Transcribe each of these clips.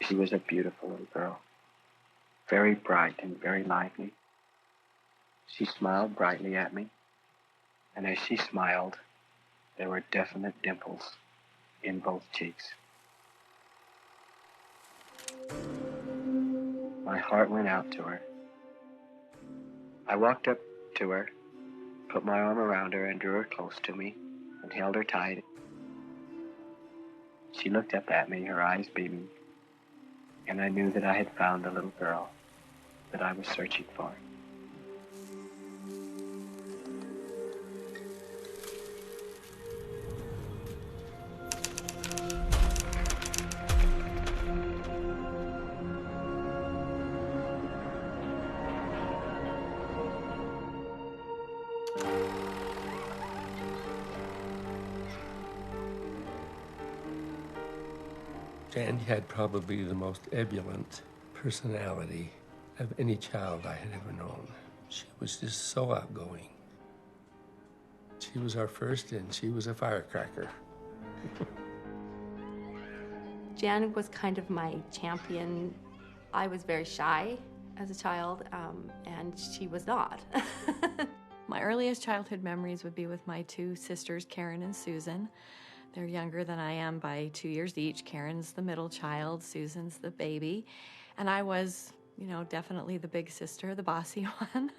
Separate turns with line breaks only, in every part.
She was a beautiful little girl, very bright and very lively. She smiled brightly at me, and as she smiled, there were definite dimples in both cheeks. My heart went out to her. I walked up to her, put my arm around her and drew her close to me and held her tight. She looked up at me, her eyes beaming, and I knew that I had found the little girl that I was searching for.
Jan had probably the most ebullient personality of any child I had ever known. She was just so outgoing. She was our first, and she was a firecracker.
Jan was kind of my champion. I was very shy as a child, and she was not.
My earliest childhood memories would be with my two sisters, Karen and Susan. They're younger than I am by 2 years each. Karen's the middle child, Susan's the baby. And I was, definitely the big sister, the bossy one.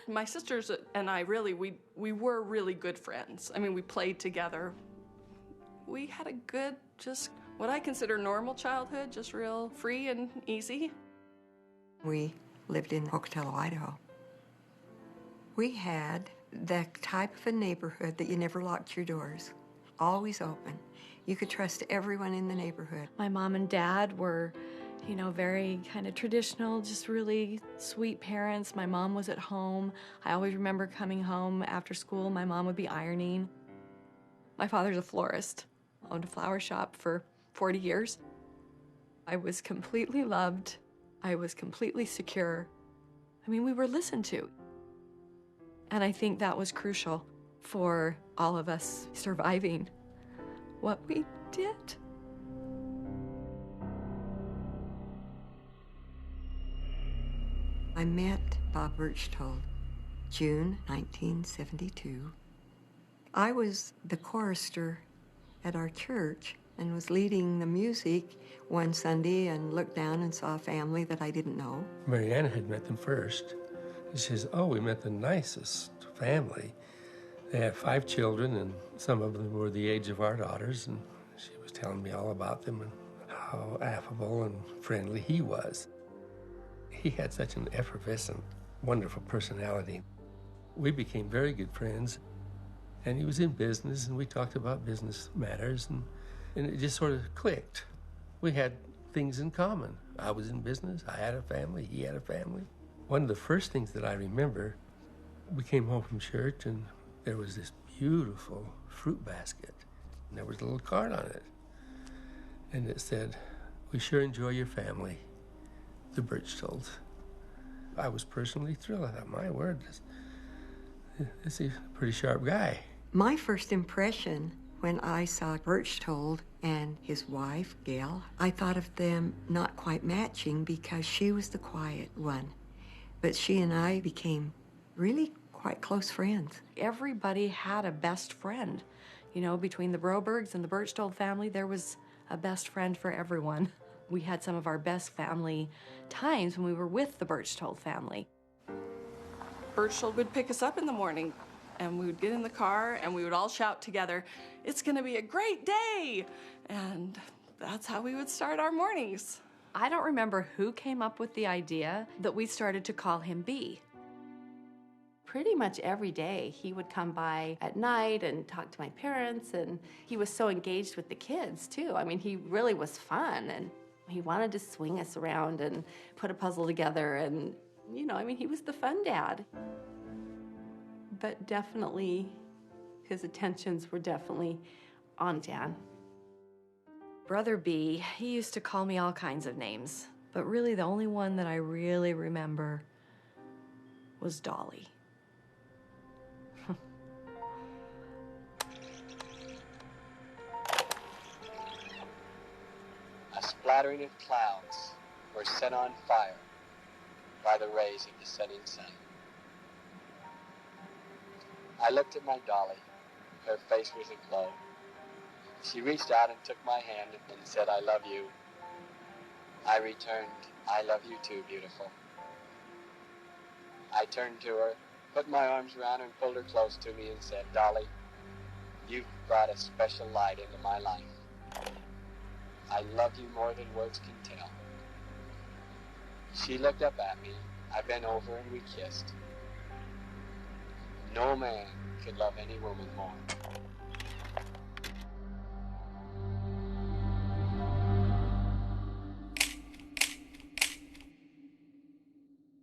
My sisters and I we were really good friends. I mean, we played together. We had a good, just what I consider normal childhood, just real free and easy.
We lived in Pocatello, Idaho. We had the type of a neighborhood that you never locked your doors. Always open. You could trust everyone in the neighborhood.
My mom and dad were, very kind of traditional, just really sweet parents. My mom was at home. I always remember coming home after school. My mom would be ironing. My father's a florist, owned a flower shop for 40 years. I was completely loved. I was completely secure. I mean, we were listened to. And I think that was crucial for all of us surviving what we did.
I met Bob Berchtold, June 1972. I was the chorister at our church and was leading the music one Sunday and looked down and saw a family that I didn't know.
Mariana had met them first. She says, "Oh, we met the nicest family. They had 5 children, and some of them were the age of our daughters," and she was telling me all about them and how affable and friendly he was. He had such an effervescent, wonderful personality. We became very good friends, and he was in business, and we talked about business matters, and it just sort of clicked. We had things in common. I was in business, I had a family, he had a family. One of the first things that I remember, we came home from church, and there was this beautiful fruit basket, and there was a little card on it, and it said, "We sure enjoy your family, the Berchtolds." I was personally thrilled. I thought, my word, this is a pretty sharp guy.
My first impression when I saw Berchtold and his wife, Gail, I thought of them not quite matching because she was the quiet one. But she and I became really quite close friends.
Everybody had a best friend. Between the Brobergs and the Berchtold family, there was a best friend for everyone. We had some of our best family times when we were with the Berchtold family.
Berchtold would pick us up in the morning, and we would get in the car, and we would all shout together, "It's gonna be a great day!" And that's how we would start our mornings.
I don't remember who came up with the idea that we started to call him B.
Pretty much every day he would come by at night and talk to my parents, and he was so engaged with the kids too. I mean, he really was fun, and he wanted to swing us around and put a puzzle together, and he was the fun dad. But definitely his attentions were definitely on Jan.
Brother B, he used to call me all kinds of names, but really the only one that I really remember was Dolly.
splattering of clouds were set on fire by the rays of the setting sun. I looked at my Dolly. Her face was aglow. She reached out and took my hand and said, "I love you." I returned, "I love you too, beautiful." I turned to her, put my arms around her and pulled her close to me and said, "Dolly, you've brought a special light into my life. I love you more than words can tell." She looked up at me. I bent over and we kissed. No man could love any woman more.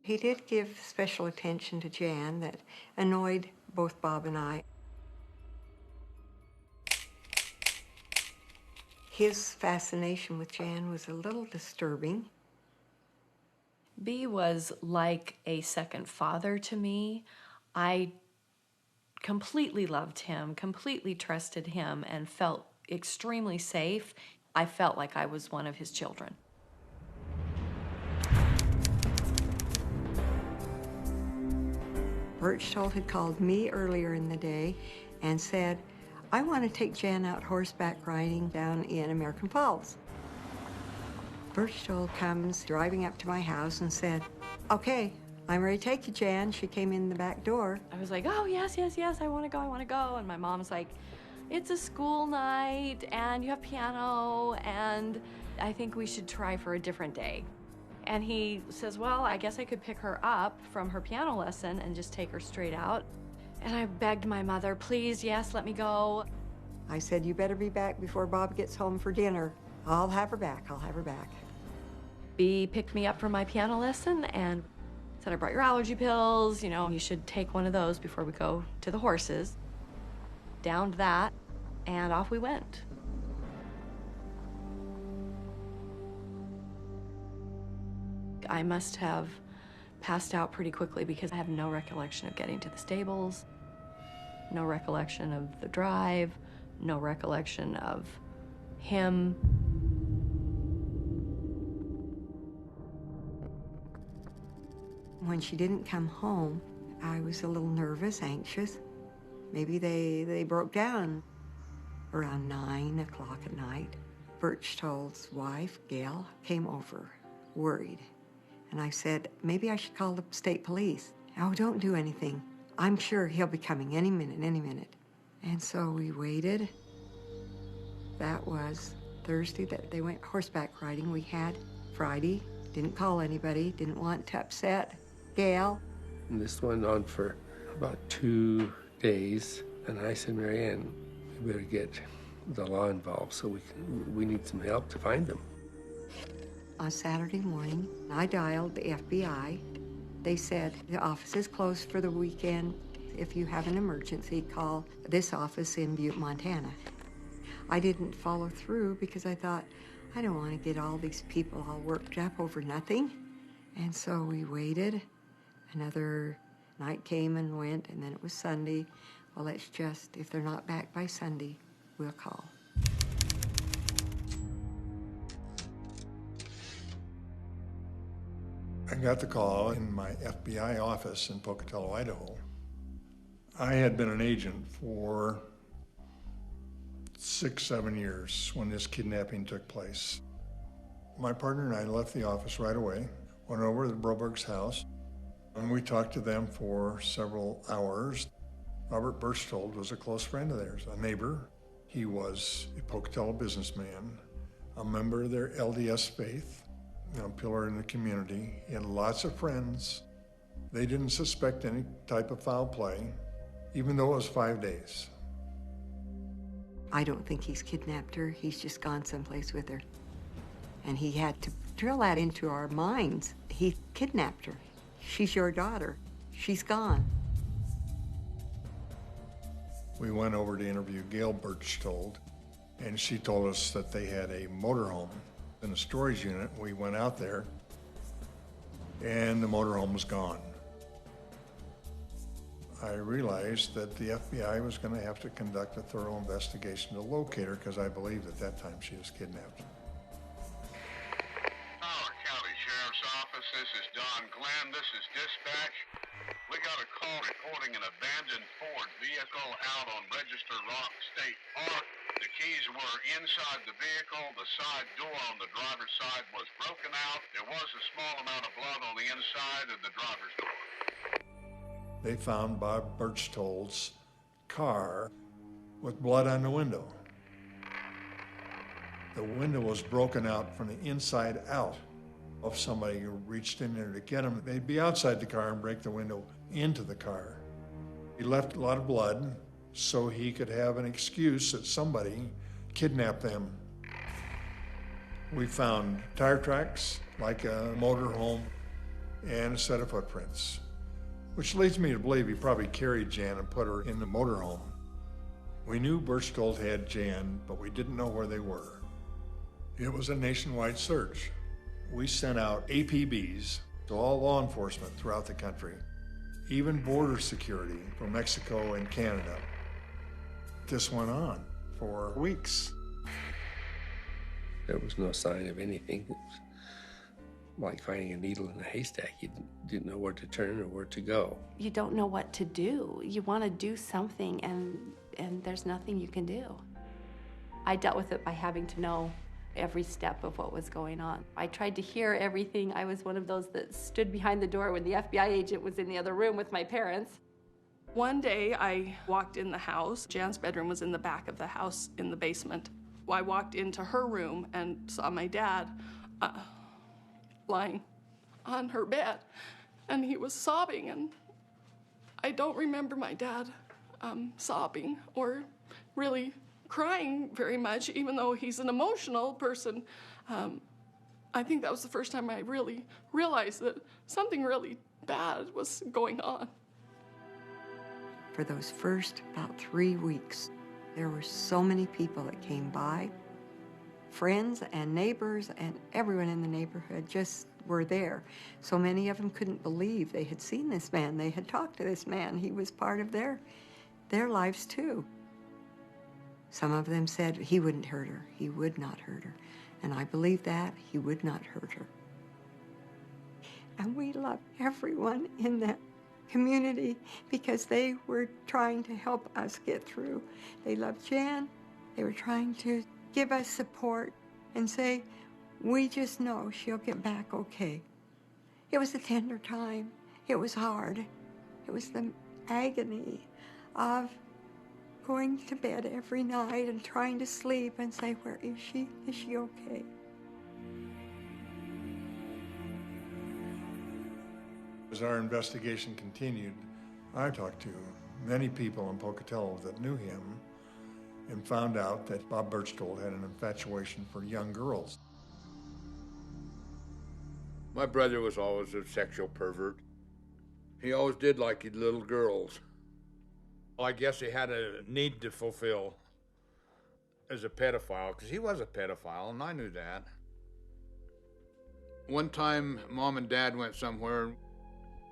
He did give special attention to Jan that annoyed both Bob and I. His fascination with Jan was a little disturbing.
B was like a second father to me. I completely loved him, completely trusted him, and felt extremely safe. I felt like I was one of his children.
Berchtold had called me earlier in the day and said, "I want to take Jan out horseback riding down in American Falls." Berchtold comes driving up to my house and said, "Okay, I'm ready to take you, Jan." She came in the back door.
I was like, "Oh, yes, yes, yes, I want to go. And my mom's like, "It's a school night and you have piano and I think we should try for a different day." And he says, "Well, I guess I could pick her up from her piano lesson and just take her straight out." And I begged my mother, "Please, yes, let me go."
I said, "You better be back before Bob gets home for dinner. I'll have her back, I'll have her back."
B picked me up from my piano lesson and said, "I brought your allergy pills. You know, you should take one of those before we go to the horses." Downed that, and off we went. I must have passed out pretty quickly because I have no recollection of getting to the stables, no recollection of the drive, no recollection of him.
When she didn't come home, I was a little nervous, anxious. Maybe they broke down. Around 9 o'clock at night, Berchtold's wife, Gail, came over, worried. And I said, "Maybe I should call the state police." "Oh, don't do anything. I'm sure he'll be coming any minute, any minute." And so we waited. That was Thursday that they went horseback riding. We had Friday, didn't call anybody, didn't want to upset Gail.
And this went on for about 2 days. And I said, "Marianne, we better get the law involved so we need some help to find them."
On Saturday morning, I dialed the FBI. They said, "The office is closed for the weekend. If you have an emergency, call this office in Butte, Montana." I didn't follow through because I thought, I don't want to get all these people all worked up over nothing. And so we waited. Another night came and went, and then it was Sunday. Well, let's just, if they're not back by Sunday, we'll call.
I got the call in my FBI office in Pocatello, Idaho. I had been an agent for 6, 7 years when this kidnapping took place. My partner and I left the office right away, went over to the Broberg's house, and we talked to them for several hours. Robert Berchtold was a close friend of theirs, a neighbor. He was a Pocatello businessman, a member of their LDS faith, a pillar in the community. He had lots of friends. They didn't suspect any type of foul play, even though it was 5 days.
I don't think he's kidnapped her. He's just gone someplace with her. And he had to drill that into our minds. He kidnapped her. She's your daughter. She's gone.
We went over to interview Gail Berchtold, and she told us that they had a motorhome in a storage unit. We went out there, and the motorhome was gone. I realized that the FBI was going to have to conduct a thorough investigation to locate her because I believed at that time she was kidnapped.
Sheriff's Office. This is Don Glenn. This is dispatch. We got a call reporting an abandoned Ford vehicle out on Register Rock State Park. The keys were inside the vehicle. The side door on the driver's side was broken out. There was a small amount of blood on the inside of the driver's door.
They found Bob Birchtold's car with blood on the window. The window was broken out from the inside out. If somebody reached in there to get him, they'd be outside the car and break the window into the car. He left a lot of blood so he could have an excuse that somebody kidnapped them. We found tire tracks, like a motor home, and a set of footprints, which leads me to believe he probably carried Jan and put her in the motor home. We knew Birchtold had Jan, but we didn't know where they were. It was a nationwide search. We sent out APBs to all law enforcement throughout the country, even border security for Mexico and Canada. This went on for weeks.
There was no sign of anything. It was like finding a needle in a haystack. You didn't know where to turn or where to go.
You don't know what to do. You want to do something, and there's nothing you can do. I dealt with it by having to know every step of what was going on. I tried to hear everything. I was one of those that stood behind the door when the FBI agent was in the other room with my parents.
One day I walked in the house. Jan's bedroom was in the back of the house in the basement. I walked into her room and saw my dad lying on her bed, and he was sobbing, and I don't remember my dad sobbing or really crying very much, even though he's an emotional person. I think that was the first time I really realized that something really bad was going on.
For those first about 3 weeks, there were so many people that came by. Friends and neighbors and everyone in the neighborhood just were there. So many of them couldn't believe they had seen this man. They had talked to this man. He was part of their lives too. Some of them said he wouldn't hurt her. He would not hurt her. And I believe that. He would not hurt her. And we loved everyone in that community because they were trying to help us get through. They loved Jan. They were trying to give us support and say, we just know she'll get back okay. It was a tender time. It was hard. It was the agony of going to bed every night and trying to sleep and say, where is she? Is she okay?
As our investigation continued, I talked to many people in Pocatello that knew him and found out that Bob Birchtold had an infatuation for young girls.
My brother was always a sexual pervert. He always did like little girls. I guess he had a need to fulfill as a pedophile, because he was a pedophile, and I knew that. One time, Mom and Dad went somewhere.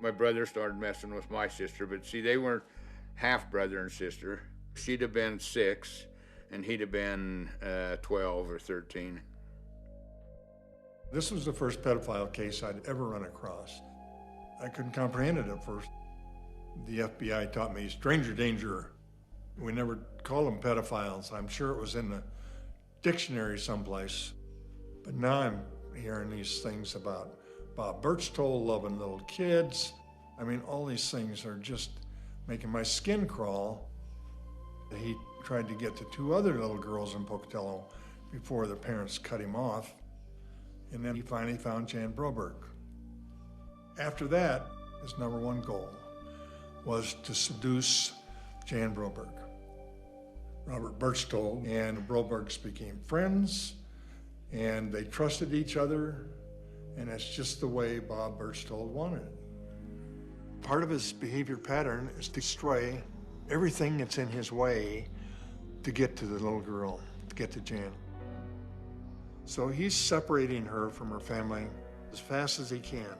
My brother started messing with my sister, but see, they weren't half brother and sister. She'd have been 6, and he'd have been 12 or 13.
This was the first pedophile case I'd ever run across. I couldn't comprehend it at first. The FBI taught me stranger danger. We never called them pedophiles. I'm sure it was in the dictionary someplace. But now I'm hearing these things about Bob Birchtold loving little kids. I mean, all these things are just making my skin crawl. He tried to get to 2 other little girls in Pocatello before their parents cut him off. And then he finally found Jan Broberg. After that, his #1 goal was to seduce Jan Broberg. Robert Birchtold and the Brobergs became friends, and they trusted each other, and that's just the way Bob Birchtold wanted it. Part of his behavior pattern is to destroy everything that's in his way to get to the little girl, to get to Jan. So he's separating her from her family as fast as he can.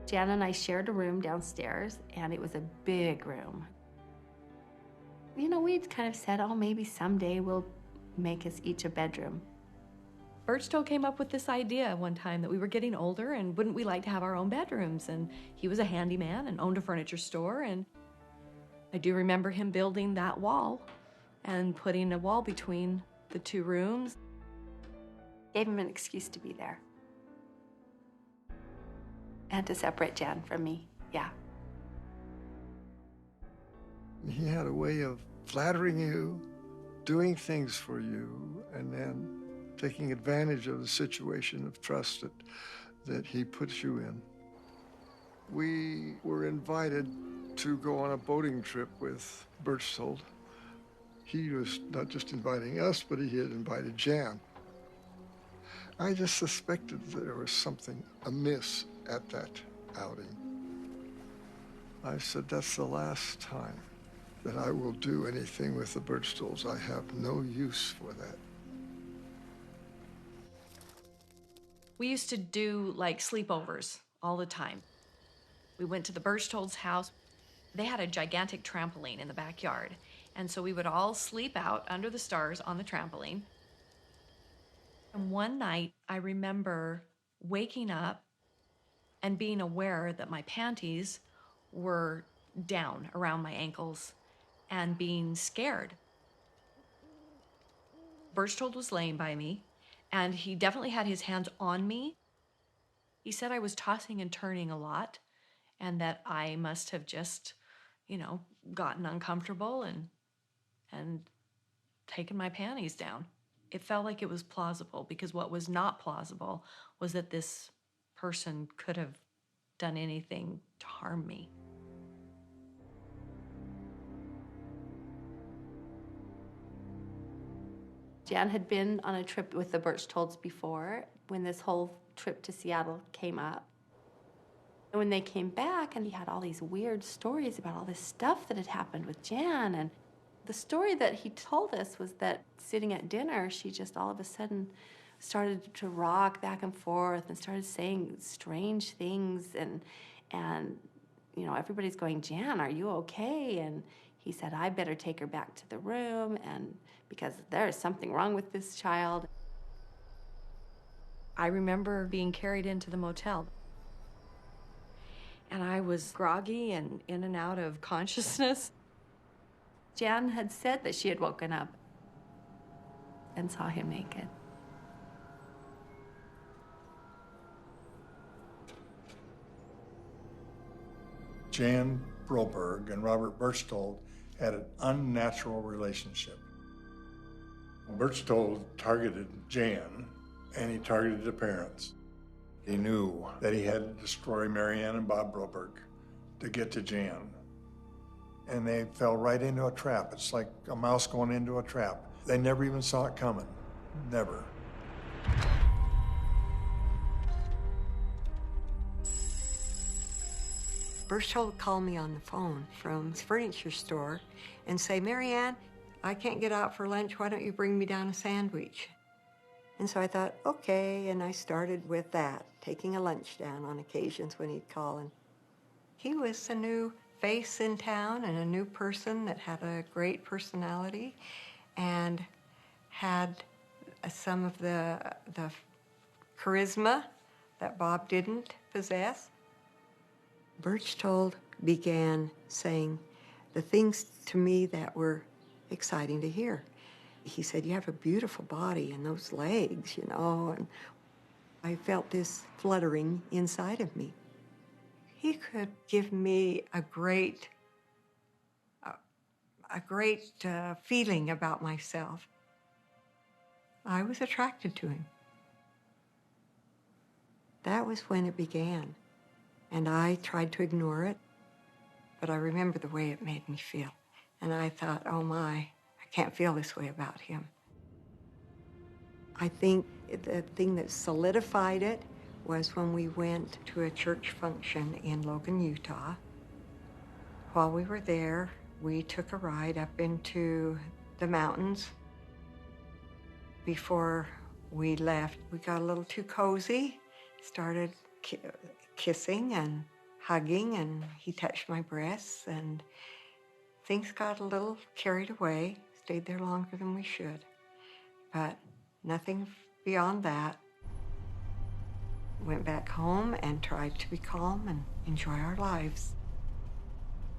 Jan and I shared a room downstairs, and it was a big room. You know, we'd kind of said, oh, maybe someday we'll make us each a bedroom.
Birchtold came up with this idea one time that we were getting older and wouldn't we like to have our own bedrooms? And he was a handyman and owned a furniture store. And I do remember him building that wall and putting a wall between the two rooms.
Gave him an excuse to be there. And to separate Jan from me, yeah.
He had a way of flattering you, doing things for you, and then taking advantage of the situation of trust that he puts you in. We were invited to go on a boating trip with Birchtold. He was not just inviting us, but he had invited Jan. I just suspected that there was something amiss at that outing. I said, that's the last time that I will do anything with the Birchtolds. I have no use for that.
We used to do like sleepovers all the time. We went to the Birchtolds' house. They had a gigantic trampoline in the backyard. And so we would all sleep out under the stars on the trampoline. And one night I remember waking up and being aware that my panties were down around my ankles and being scared. Birchtold was laying by me, and he definitely had his hands on me. He said I was tossing and turning a lot, and that I must have just, gotten uncomfortable and taken my panties down. It felt like it was plausible, because what was not plausible was that this person could have done anything to harm me.
Jan had been on a trip with the Birchtolds before when this whole trip to Seattle came up. And when they came back, and he had all these weird stories about all this stuff that had happened with Jan. And the story that he told us was that sitting at dinner, she just all of a sudden started to rock back and forth and started saying strange things. And everybody's going, Jan, are you okay? And he said, I better take her back to the room, and because there is something wrong with this child.
I remember being carried into the motel. And I was groggy and in and out of consciousness.
Jan had said that she had woken up and saw him naked.
Jan Broberg and Robert Birchtold had an unnatural relationship. Birchtold targeted Jan, and he targeted the parents. He knew that he had to destroy Marianne and Bob Broberg to get to Jan. And they fell right into a trap. It's like a mouse going into a trap. They never even saw it coming. Never.
Birchtold would call me on the phone from his furniture store and say, Marianne, I can't get out for lunch. Why don't you bring me down a sandwich? And so I thought, okay, and I started with that, taking a lunch down on occasions when he'd call. And he was a new face in town and a new person that had a great personality and had some of the charisma that Bob didn't possess. Birchtold began saying the things to me that were exciting to hear. He said, you have a beautiful body and those legs, and I felt this fluttering inside of me. He could give me a great feeling about myself. I was attracted to him. That was when it began. And I tried to ignore it, but I remember the way it made me feel. And I thought, oh my, I can't feel this way about him. I think the thing that solidified it was when we went to a church function in Logan, Utah. While we were there, we took a ride up into the mountains. Before we left, we got a little too cozy, started kissing and hugging, and he touched my breasts, and things got a little carried away, stayed there longer than we should. But nothing Beyond that, went back home and tried to be calm and enjoy our lives.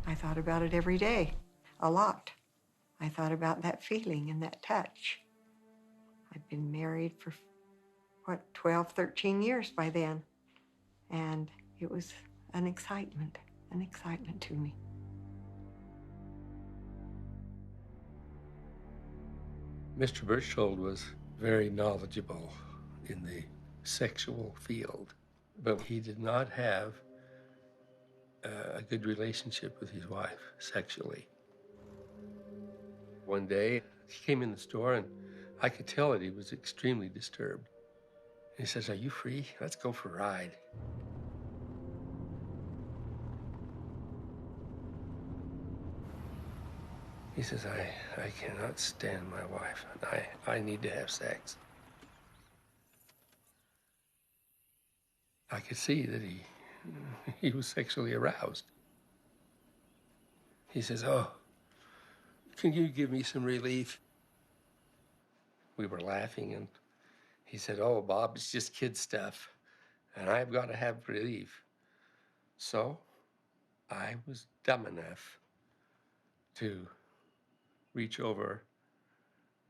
I thought about it every day, a lot. I thought about that feeling and that touch. I'd been married for, 12, 13 years by then. And it was an excitement to me.
Mr. Berchtold was very knowledgeable in the sexual field, but he did not have a good relationship with his wife sexually. One day, he came in the store and I could tell that he was extremely disturbed. He says, "Are you free? Let's go for a ride." He says, I cannot stand my wife, and I need to have sex. I could see that he was sexually aroused. He says, "Oh, can you give me some relief?" We were laughing, and he said, "Oh, Bob, it's just kid stuff, and I've got to have relief." So I was dumb enough to reach over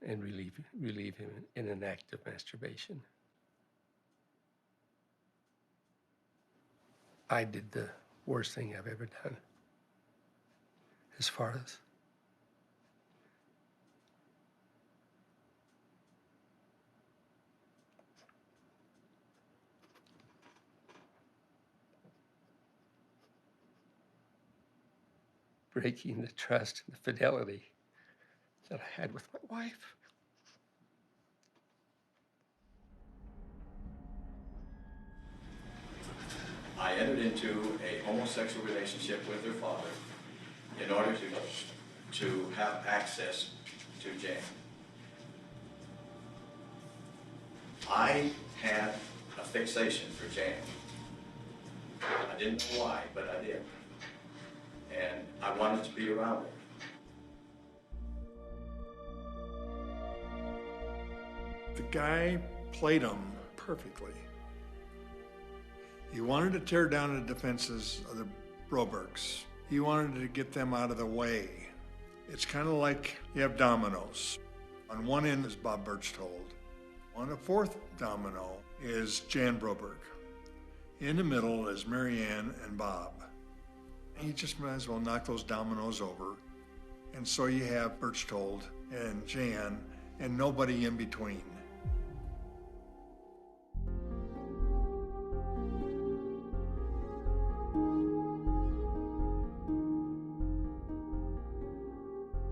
and relieve him in an act of masturbation. I did the worst thing I've ever done, as far as breaking the trust and the fidelity that I had with my wife.
I entered into a homosexual relationship with her father in order to have access to Jan. I had a fixation for Jan. I didn't know why, but I did. And I wanted to be around her.
The guy played him perfectly. He wanted to tear down the defenses of the Brobergs. He wanted to get them out of the way. It's kind of like you have dominoes. On one end is Bob Berchtold. On the fourth domino is Jan Broberg. In the middle is Mary Ann and Bob. You just might as well knock those dominoes over. And so you have Berchtold and Jan and nobody in between.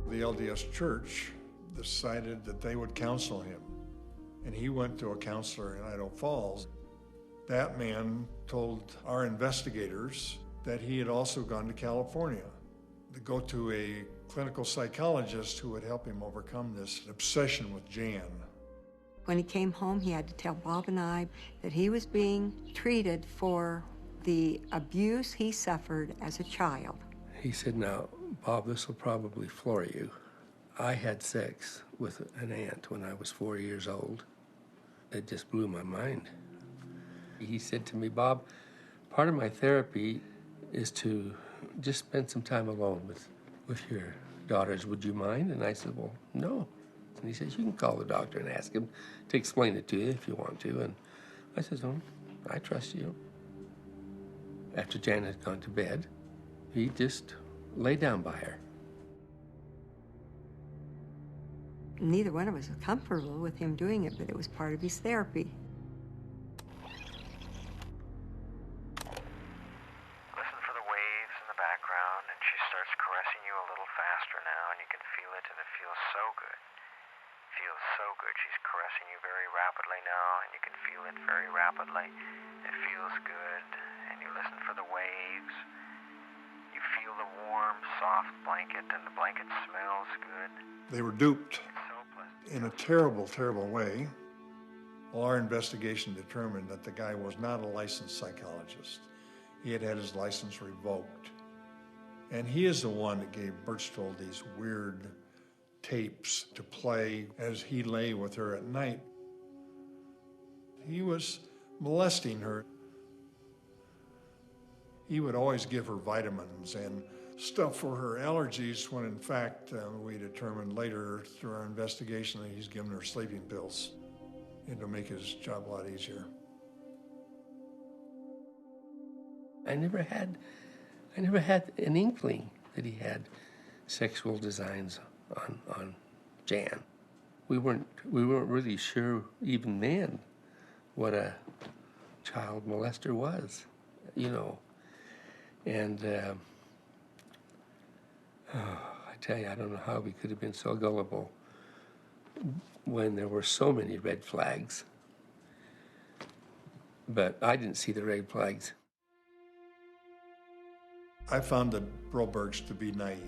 The LDS Church decided that they would counsel him. And he went to a counselor in Idaho Falls. That man told our investigators that he had also gone to California to go to a clinical psychologist who would help him overcome this obsession with Jan.
When he came home, he had to tell Bob and I that he was being treated for the abuse he suffered as a child.
He said, "Now, Bob, this will probably floor you. I had sex with an aunt when I was 4 years old." It just blew my mind. He said to me, "Bob, part of my therapy is to just spend some time alone with your daughters. Would you mind?" And I said, "Well, no." And he says, "You can call the doctor and ask him to explain it to you if you want to." And I said, "Oh, I trust you." After Jan had gone to bed, he just lay down by her.
Neither one of us was comfortable with him doing it, but it was part of his therapy.
Listen for the waves in the background, and she starts caressing you a little faster now, and you can feel it, and it feels so good. Feels so good. She's caressing you very rapidly now, and you can feel it very rapidly. It feels good, and you listen for the waves. You feel the warm, soft blanket, and the blanket smells good.
They were duped in a terrible, terrible way. Well, our investigation determined that the guy was not a licensed psychologist. He had had his license revoked. And he is the one that gave Berchtold these weird tapes to play as he lay with her at night. He was molesting her. He would always give her vitamins and stuff for her allergies when in fact we determined later through our investigation that he's given her sleeping pills to make his job a lot easier.
I never had an inkling that he had sexual designs on Jan. We weren't really sure even then what a child molester was, you know. And I tell you, I don't know how we could have been so gullible when there were so many red flags. But I didn't see the red flags.
I found the Brobergs to be naive.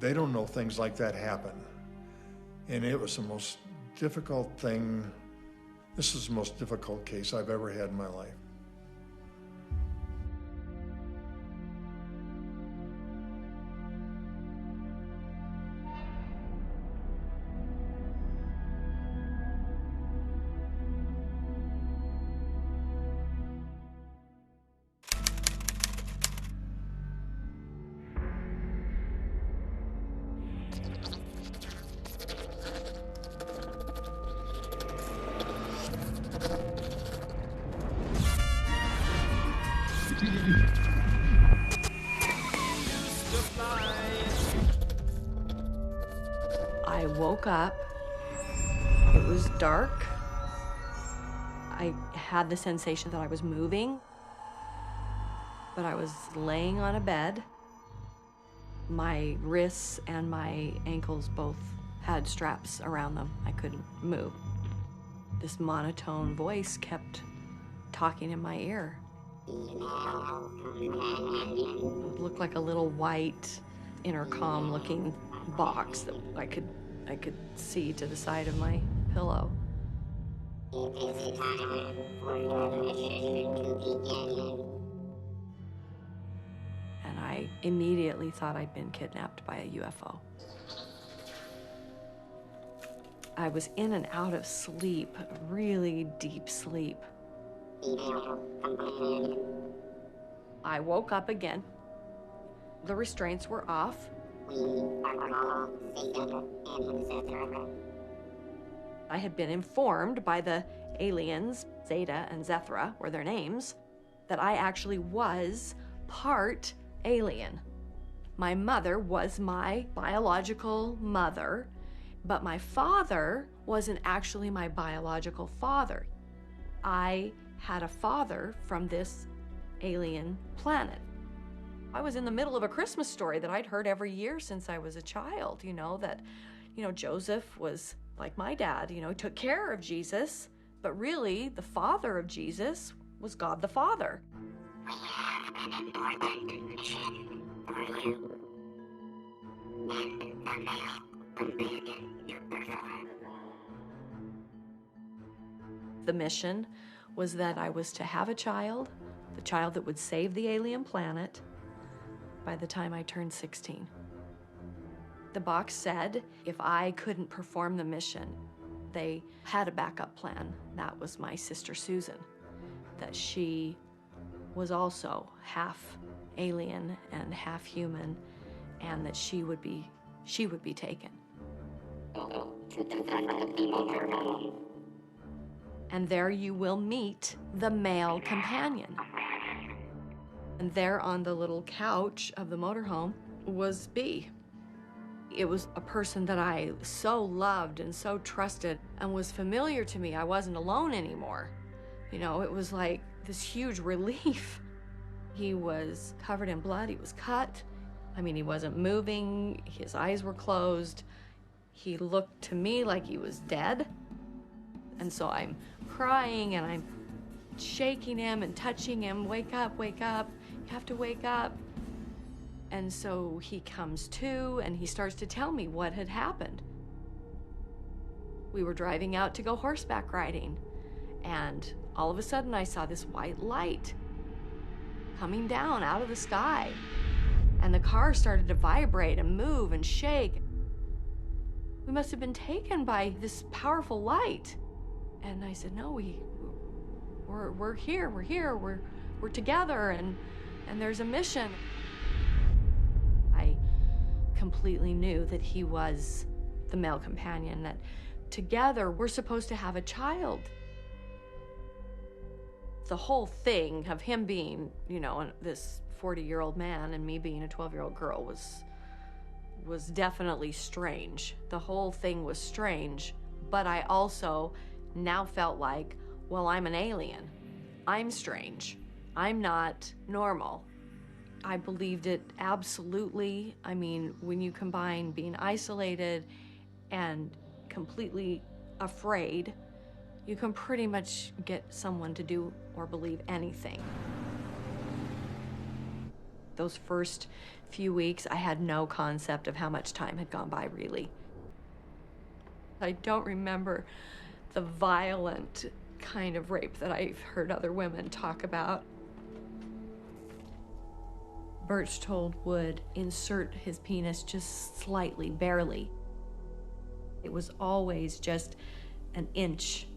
They don't know things like that happen. And it was the most difficult thing. This is the most difficult case I've ever had in my life.
I woke up. It was dark. I had the sensation that I was moving, but I was laying on a bed. My wrists and my ankles both had straps around them. I couldn't move. This monotone voice kept talking in my ear. It looked like a little white intercom-looking box that I could see to the side of my pillow. And I immediately thought I'd been kidnapped by a UFO. I was in and out of sleep, really deep sleep. I woke up again. The restraints were off. I had been informed by the aliens, Zeta and Zethra were their names, that I actually was part alien. My mother was my biological mother, but my father wasn't actually my biological father. I had a father from this alien planet. I was in the middle of a Christmas story that I'd heard every year since I was a child, that, Joseph was like my dad, took care of Jesus, but really the father of Jesus was God the Father. We have an important mission for you. And the male permitted you perform. The mission was that I was to have a child, the child that would save the alien planet, by the time I turned 16. The box said if I couldn't perform the mission, they had a backup plan. That was my sister Susan, that she was also half alien and half human, and that she would be taken. And there you will meet the male companion. And there on the little couch of the motorhome was B. It was a person that I so loved and so trusted and was familiar to me. I wasn't alone anymore. It was like this huge relief. He was covered in blood. He was cut. He wasn't moving. His eyes were closed. He looked to me like he was dead. And so I'm crying and I'm shaking him and touching him. Wake up, wake up. You have to wake up. And so he comes to and he starts to tell me what had happened. We were driving out to go horseback riding, and all of a sudden I saw this white light coming down out of the sky, and the car started to vibrate and move and shake. We must have been taken by this powerful light. And I said, no, we're here, we're together, and there's a mission. I completely knew that he was the male companion, that together we're supposed to have a child. The whole thing of him being, you know, this 40-year-old man and me being a 12-year-old girl was definitely strange. The whole thing was strange, but I also now felt like, well, I'm an alien. I'm strange. I'm not normal. I believed it absolutely. I mean, when you combine being isolated and completely afraid, you can pretty much get someone to do or believe anything. Those first few weeks, I had no concept of how much time had gone by, really. I don't remember the violent kind of rape that I've heard other women talk about. Birchtold would insert his penis just slightly, barely. It was always just an inch.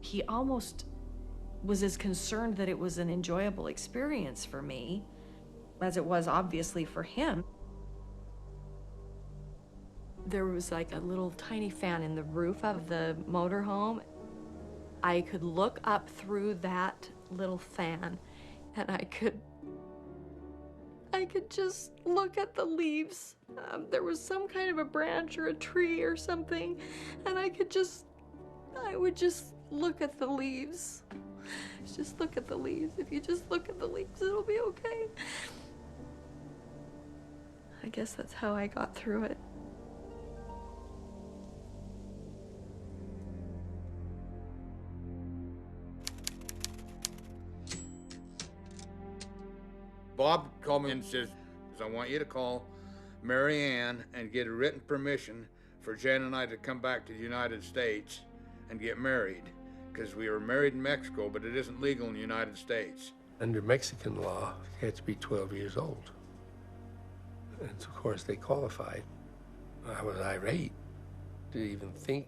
He almost was as concerned that it was an enjoyable experience for me as it was obviously for him. There was like a little tiny fan in the roof of the motorhome. I could look up through that little fan and I could just look at the leaves. There was some kind of a branch or a tree or something, and I would just look at the leaves. Just look at the leaves. If you just look at the leaves, it'll be okay. I guess that's how I got through it.
Bob called me and says, I want you to call Mary Ann and get a written permission for Jan and I to come back to the United States and get married. Because we were married in Mexico, but it isn't legal in the United States.
Under Mexican law, you had to be 12 years old. And of course, they qualified. I was irate to even think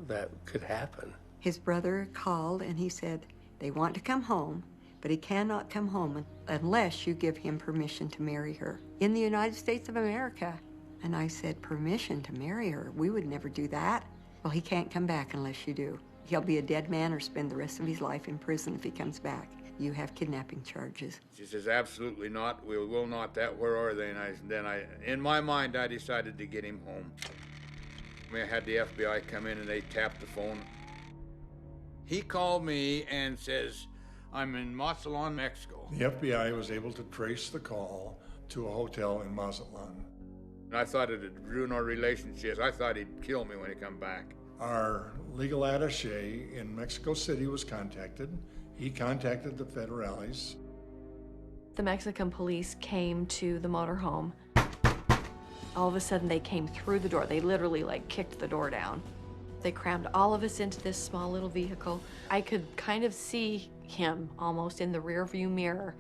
that could happen.
His brother called and he said, they want to come home, but he cannot come home unless you give him permission to marry her in the United States of America. And I said, permission to marry her? We would never do that. Well, he can't come back unless you do. He'll be a dead man or spend the rest of his life in prison if he comes back. You have kidnapping charges.
She says, absolutely not. We will not that. Where are they? And then in my mind, I decided to get him home. I had the FBI come in and they tapped the phone. He called me and says, I'm in Mazatlan, Mexico.
The FBI was able to trace the call to a hotel in Mazatlan.
And I thought it would ruin our relationship. I thought he'd kill me when he come back.
Our legal attaché in Mexico City was contacted. He contacted the federales.
The Mexican police came to the motorhome. All of a sudden, they came through the door. They literally, kicked the door down. They crammed all of us into this small little vehicle. I could kind of see him almost in the rearview mirror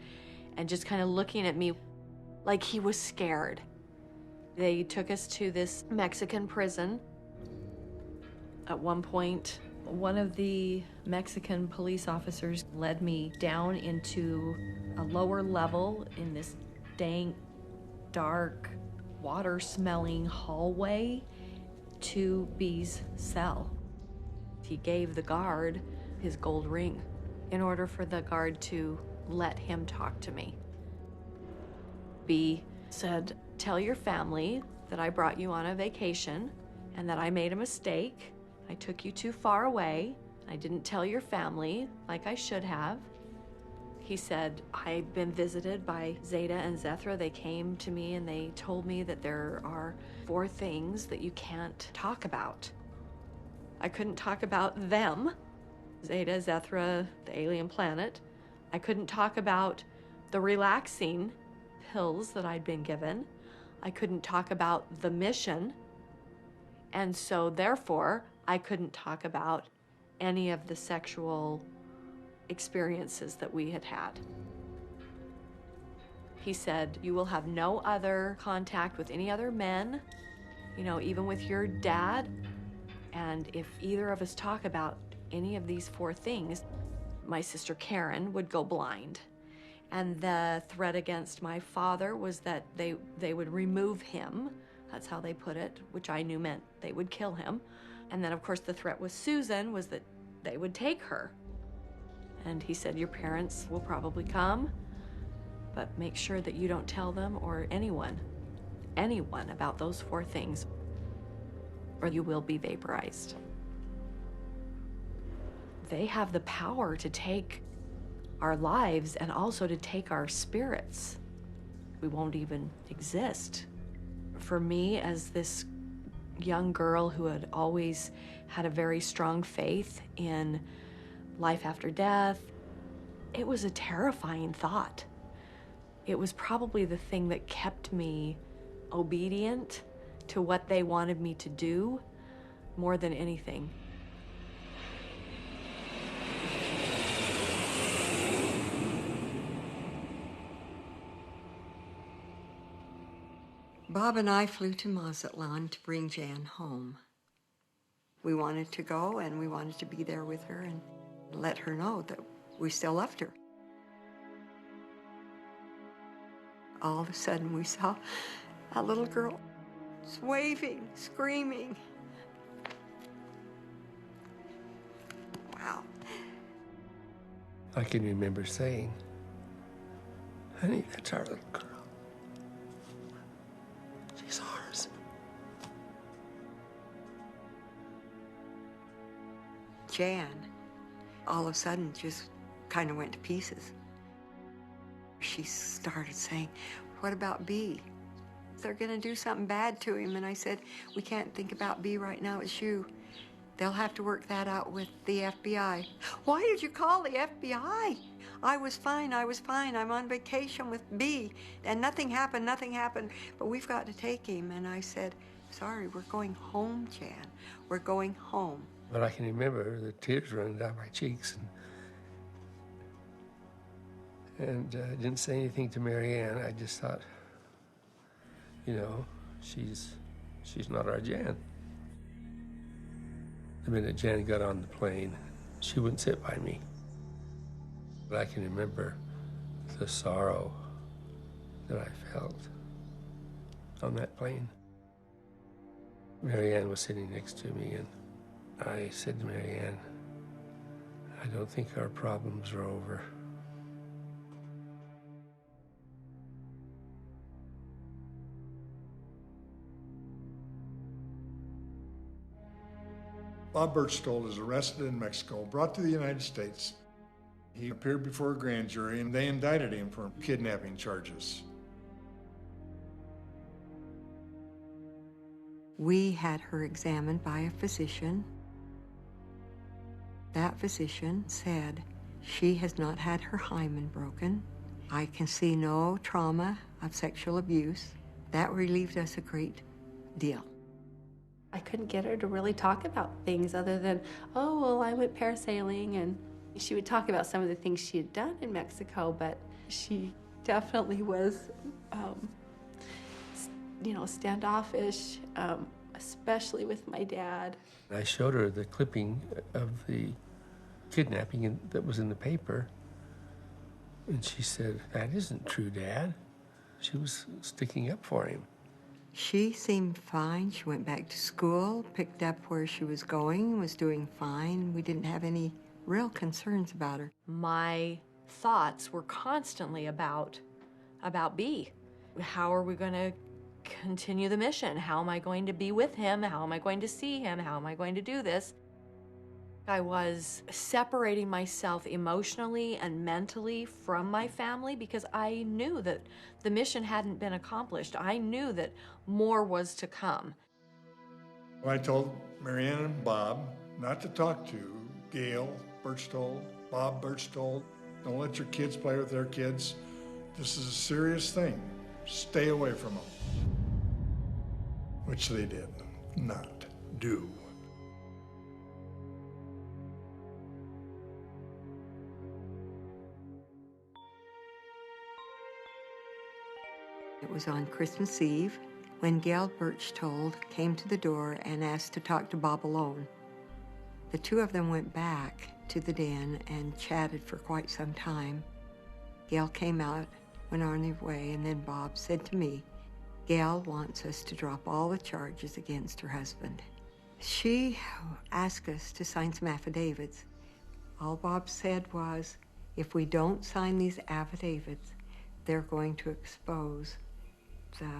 and just kind of looking at me like he was scared. They took us to this Mexican prison. At one point, one of the Mexican police officers led me down into a lower level in this dank, dark, water-smelling hallway to B's cell. He gave the guard his gold ring in order for the guard to let him talk to me. B said, tell your family that I brought you on a vacation and that I made a mistake. I took you too far away. I didn't tell your family like I should have. He said, I've been visited by Zeta and Zethra. They came to me and they told me that there are 4 things that you can't talk about. I couldn't talk about them, Zeta, Zethra, the alien planet. I couldn't talk about the relaxing pills that I'd been given. I couldn't talk about the mission. And so therefore, I couldn't talk about any of the sexual experiences that we had had. He said, you will have no other contact with any other men, even with your dad. And if either of us talk about any of these 4 things, my sister Karen would go blind. And the threat against my father was that they would remove him. That's how they put it, which I knew meant they would kill him. And then, of course, the threat with Susan was that they would take her. And he said, your parents will probably come, but make sure that you don't tell them or anyone about those 4 things, or you will be vaporized. They have the power to take our lives and also to take our spirits. We won't even exist. For me, as this young girl who had always had a very strong faith in life after death, it was a terrifying thought. It was probably the thing that kept me obedient to what they wanted me to do more than anything.
Bob and I flew to Mazatlan to bring Jan home. We wanted to go, and we wanted to be there with her and let her know that we still loved her. All of a sudden, we saw a little girl just waving, screaming. Wow.
I can remember saying, honey, that's our little girl. She's ours.
Jan, all of a sudden, just kind of went to pieces. She started saying, what about B? They're going to do something bad to him. And I said, we can't think about B right now. It's you. They'll have to work that out with the FBI. Why did you call the FBI? I was fine. I'm on vacation with B. And nothing happened. But we've got to take him. And I said, sorry, we're going home, Jan. We're going home.
But I can remember the tears running down my cheeks. And I didn't say anything to Marianne. I just thought, you know, she's not our Jan. The minute Jan got on the plane, she wouldn't sit by me. But I can remember the sorrow that I felt on that plane. Marianne was sitting next to me, and I said to Marianne, I don't think our problems are over.
Bob Berchtold is arrested in Mexico, brought to the United States. He appeared before a grand jury, and they indicted him for kidnapping charges.
We had her examined by a physician. That physician said she has not had her hymen broken. I can see no trauma of sexual abuse. That relieved us a great deal.
I couldn't get her to really talk about things other than, oh, well, I went parasailing, and she would talk about some of the things she had done in Mexico, but she definitely was, standoffish, especially with my dad.
I showed her the clipping of the kidnapping that was in the paper, and she said, that isn't true, Dad. She was sticking up for him.
She seemed fine. She went back to school, picked up where she was going, was doing fine. We didn't have any real concerns about her.
My thoughts were constantly about B. How are we going to continue the mission? How am I going to be with him? How am I going to see him? How am I going to do this? I was separating myself emotionally and mentally from my family because I knew that the mission hadn't been accomplished. I knew that more was to come.
I told Marianne and Bob not to talk to Gail Berchtold, Bob Berchtold. Don't let your kids play with their kids. This is a serious thing. Stay away from them. Which they did not do.
It was on Christmas Eve. when Gail Berchtold came to the door and asked to talk to Bob alone. The two of them went back to the den and chatted for quite some time. Gail came out, went on her way, and then Bob said to me, Gail wants us to drop all the charges against her husband. She asked us to sign some affidavits. All Bob said was, if we don't sign these affidavits, they're going to expose the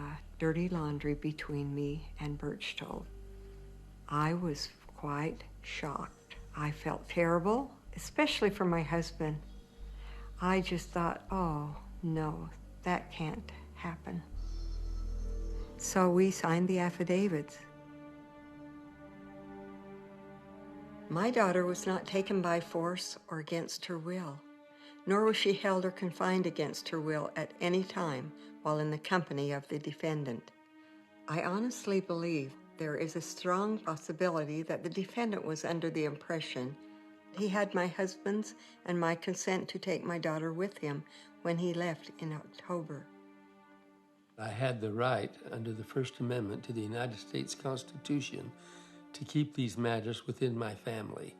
dirty laundry between me and Berchtold. I was quite shocked. I felt terrible, especially for my husband. I just thought, oh, no, that can't happen. So we signed the affidavits. My daughter was not taken by force or against her will, nor was she held or confined against her will at any time while in the company of the defendant. I honestly believe there is a strong possibility that the defendant was under the impression he had my husband's and my consent to take my daughter with him when he left in October.
I had the right under the First Amendment to the United States Constitution to keep these matters within my family.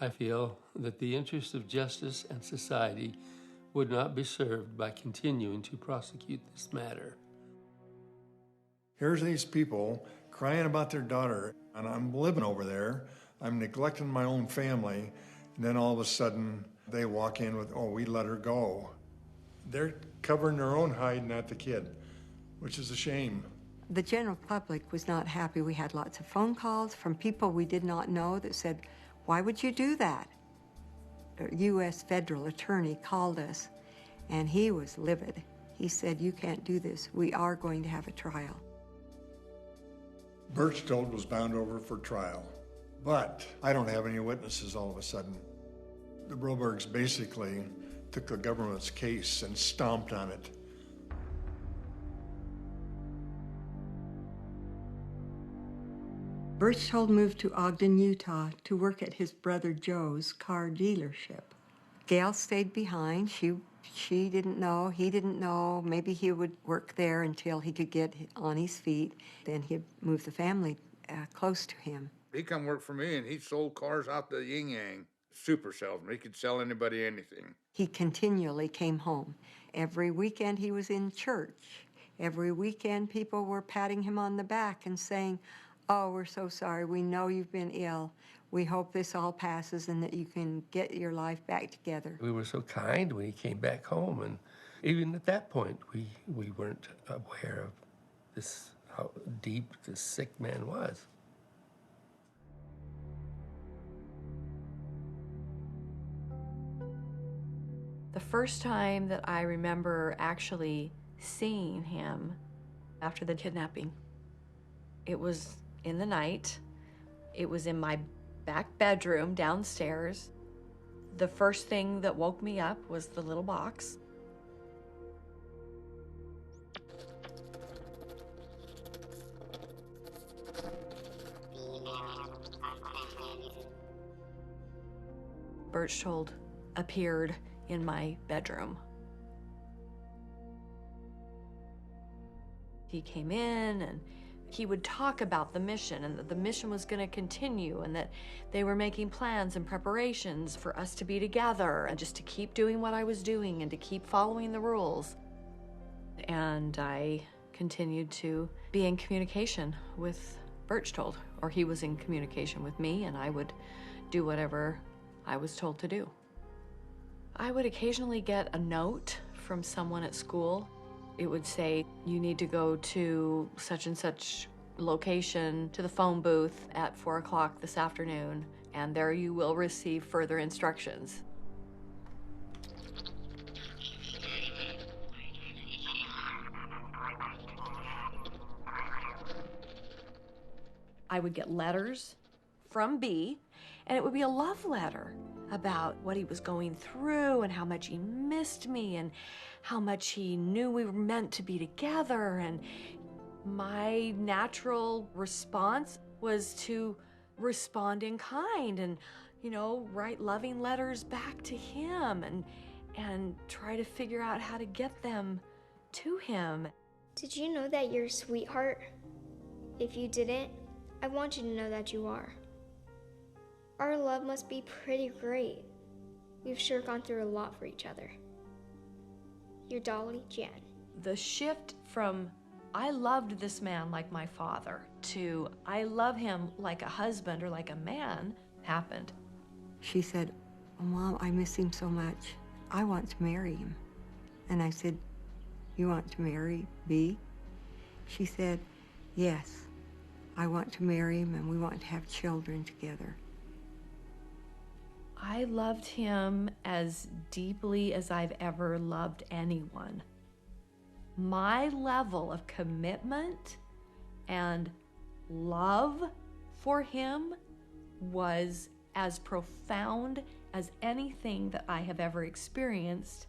I feel that the interests of justice and society would not be served by continuing to prosecute this matter.
Here's these people crying about their daughter, and I'm living over there. I'm neglecting my own family, and then all of a sudden they walk in with, oh, we let her go. They're covering their own hide, not the kid, which is a shame.
The general public was not happy. We had lots of phone calls from people we did not know that said, why would you do that? A U.S. federal attorney called us, and he was livid. He said, you can't do this. We are going to have a trial.
Berchtold was bound over for trial, but I don't have any witnesses all of a sudden. The Brobergs basically took the government's case and stomped on it.
Berchtold moved to Ogden, Utah to work at his brother Joe's car dealership. Gail stayed behind. She didn't know, he didn't know. Maybe he would work there until he could get on his feet. Then he'd move the family close to him.
He come work for me, and he sold cars out the yin-yang. Super salesman. He could sell anybody anything.
He continually came home. Every weekend he was in church. Every weekend people were patting him on the back and saying, oh, we're so sorry. We know you've been ill. We hope this all passes and that you can get your life back together.
We were so kind when he came back home, and even at that point, we weren't aware of this, how deep this sick man was.
The first time that I remember actually seeing him after the kidnapping, it was in the night. It was in my back bedroom downstairs. The first thing that woke me up was the little box. Berchtold appeared in my bedroom. He came in and he would talk about the mission and that the mission was going to continue and that they were making plans and preparations for us to be together and just to keep doing what I was doing and to keep following the rules. And I continued to be in communication with Berchtold, or he was in communication with me, and I would do whatever I was told to do. I would occasionally get a note from someone at school. It would say, you need to go to such and such location to the phone booth at 4 o'clock this afternoon, and there you will receive further instructions. I would get letters from B, and it would be a love letter about what he was going through and how much he missed me and how much he knew we were meant to be together. And my natural response was to respond in kind and, you know, write loving letters back to him and try to figure out how to get them to him.
Did you know that you're a sweetheart? If you didn't, I want you to know that you are. Our love must be pretty great. We've sure gone through a lot for each other. Your dolly, Jan.
The shift from I loved this man like my father to I love him like a husband or like a man happened.
She said, "Oh, Mom, I miss him so much. I want to marry him." And I said, "You want to marry B?" She said, "Yes, I want to marry him and we want to have children together."
I loved him as deeply as I've ever loved anyone. My level of commitment and love for him was as profound as anything that I have ever experienced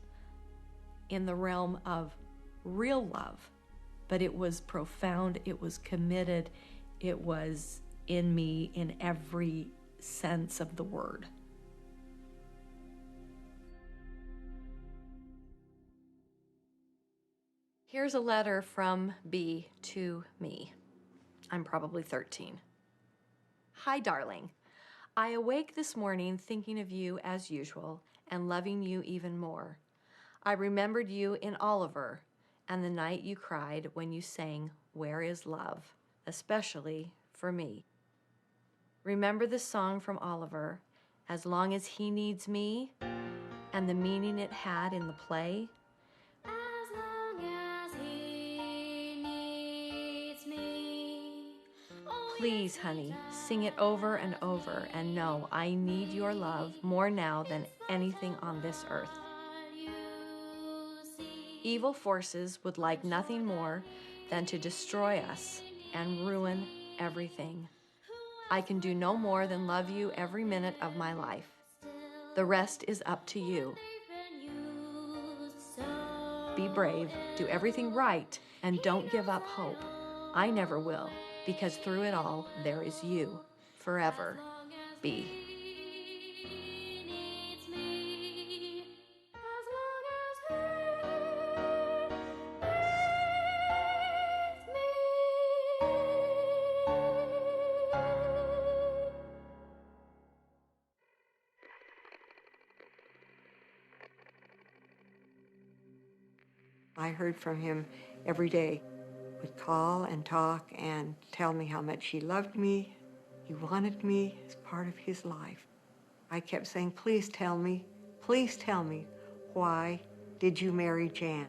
in the realm of real love. But it was profound, it was committed, it was in me in every sense of the word. Here's a letter from B to me. I'm probably 13. Hi, darling. I awake this morning thinking of you as usual and loving you even more. I remembered you in Oliver and the night you cried when you sang Where is Love, especially for me. Remember the song from Oliver, As Long as He Needs Me, and the meaning it had in the play? Please, honey, sing it over and over and know I need your love more now than anything on this earth. Evil forces would like nothing more than to destroy us and ruin everything. I can do no more than love you every minute of my life. The rest is up to you. Be brave, do everything right, and don't give up hope. I never will, because through it all, there is you, forever, B.
I heard from him every day. Would call and talk and tell me how much he loved me. He wanted me as part of his life. I kept saying, please tell me, why did you marry Jan?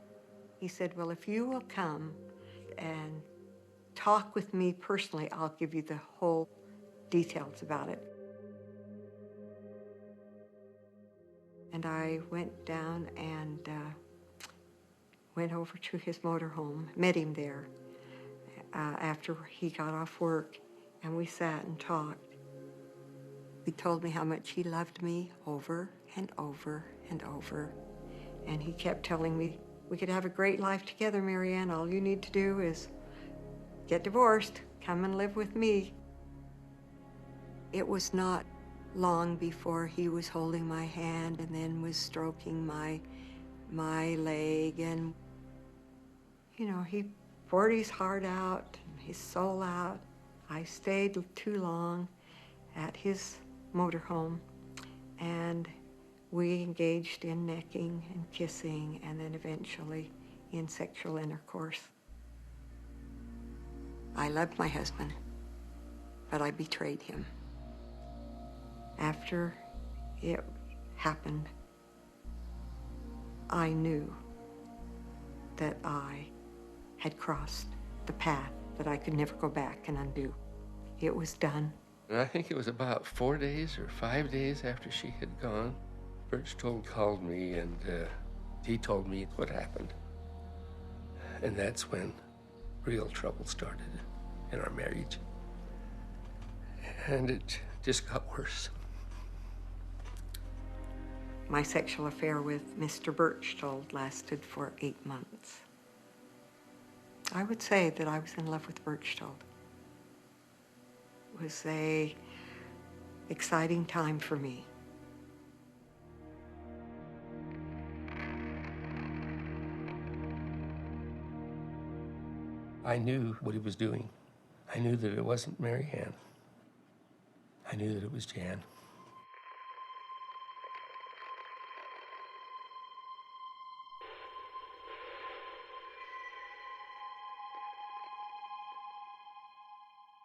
He said, well, if you will come and talk with me personally, I'll give you the whole details about it. And I went down and went over to his motorhome, met him there after he got off work, and we sat and talked. He told me how much he loved me over and over and over, and he kept telling me, we could have a great life together, Marianne. All you need to do is get divorced, come and live with me. It was not long before he was holding my hand and then was stroking my leg, and you know, he poured his heart out, his soul out. I stayed too long at his motorhome, and we engaged in necking and kissing, and then eventually in sexual intercourse. I loved my husband, but I betrayed him. After it happened, I knew that I had crossed the path that I could never go back and undo. It was done.
And I think it was about 4 days or 5 days after she had gone, Birchtold called me and he told me what happened. And that's when real trouble started in our marriage. And it just got worse.
My sexual affair with Mr. Birchtold lasted for 8 months. I would say that I was in love with Birchtold. It was an exciting time for me.
I knew what he was doing. I knew that it wasn't Mary Ann. I knew that it was Jan.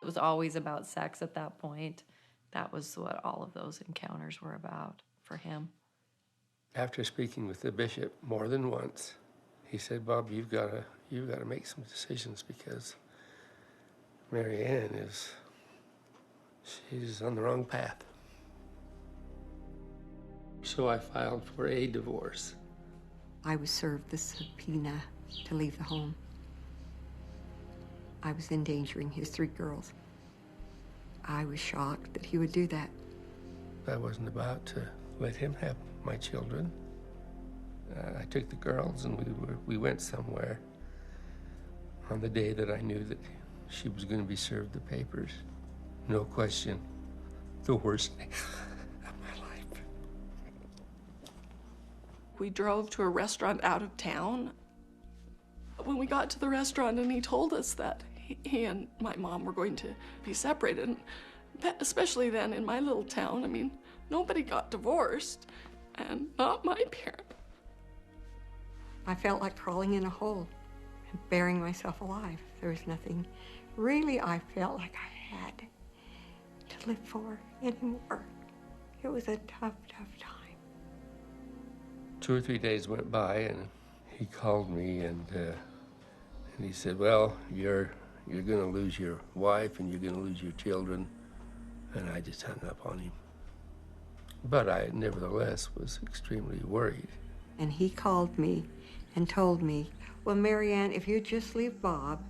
It was always about sex at that point. That was what all of those encounters were about for him.
After speaking with the bishop more than once, he said, Bob, you've got to make some decisions because Mary Ann she's on the wrong path. So I filed for a divorce.
I was served the subpoena to leave the home. I was endangering his 3 girls. I was shocked that he would do that.
I wasn't about to let him have my children. I took the girls and we went somewhere on the day that I knew that she was going to be served the papers. No question, the worst day of my life.
We drove to a restaurant out of town. When we got to the restaurant and he told us that he and my mom were going to be separated, especially then in my little town, I mean, nobody got divorced, and not my parents.
I felt like crawling in a hole and burying myself alive. There was nothing really I felt like I had to live for anymore. It was a tough, tough time.
2 or 3 days went by and he called me and he said, well, you're going to lose your wife and you're going to lose your children. And I just hung up on him. But I nevertheless was extremely worried.
And he called me and told me, well, Mary Ann, if you just leave Bob,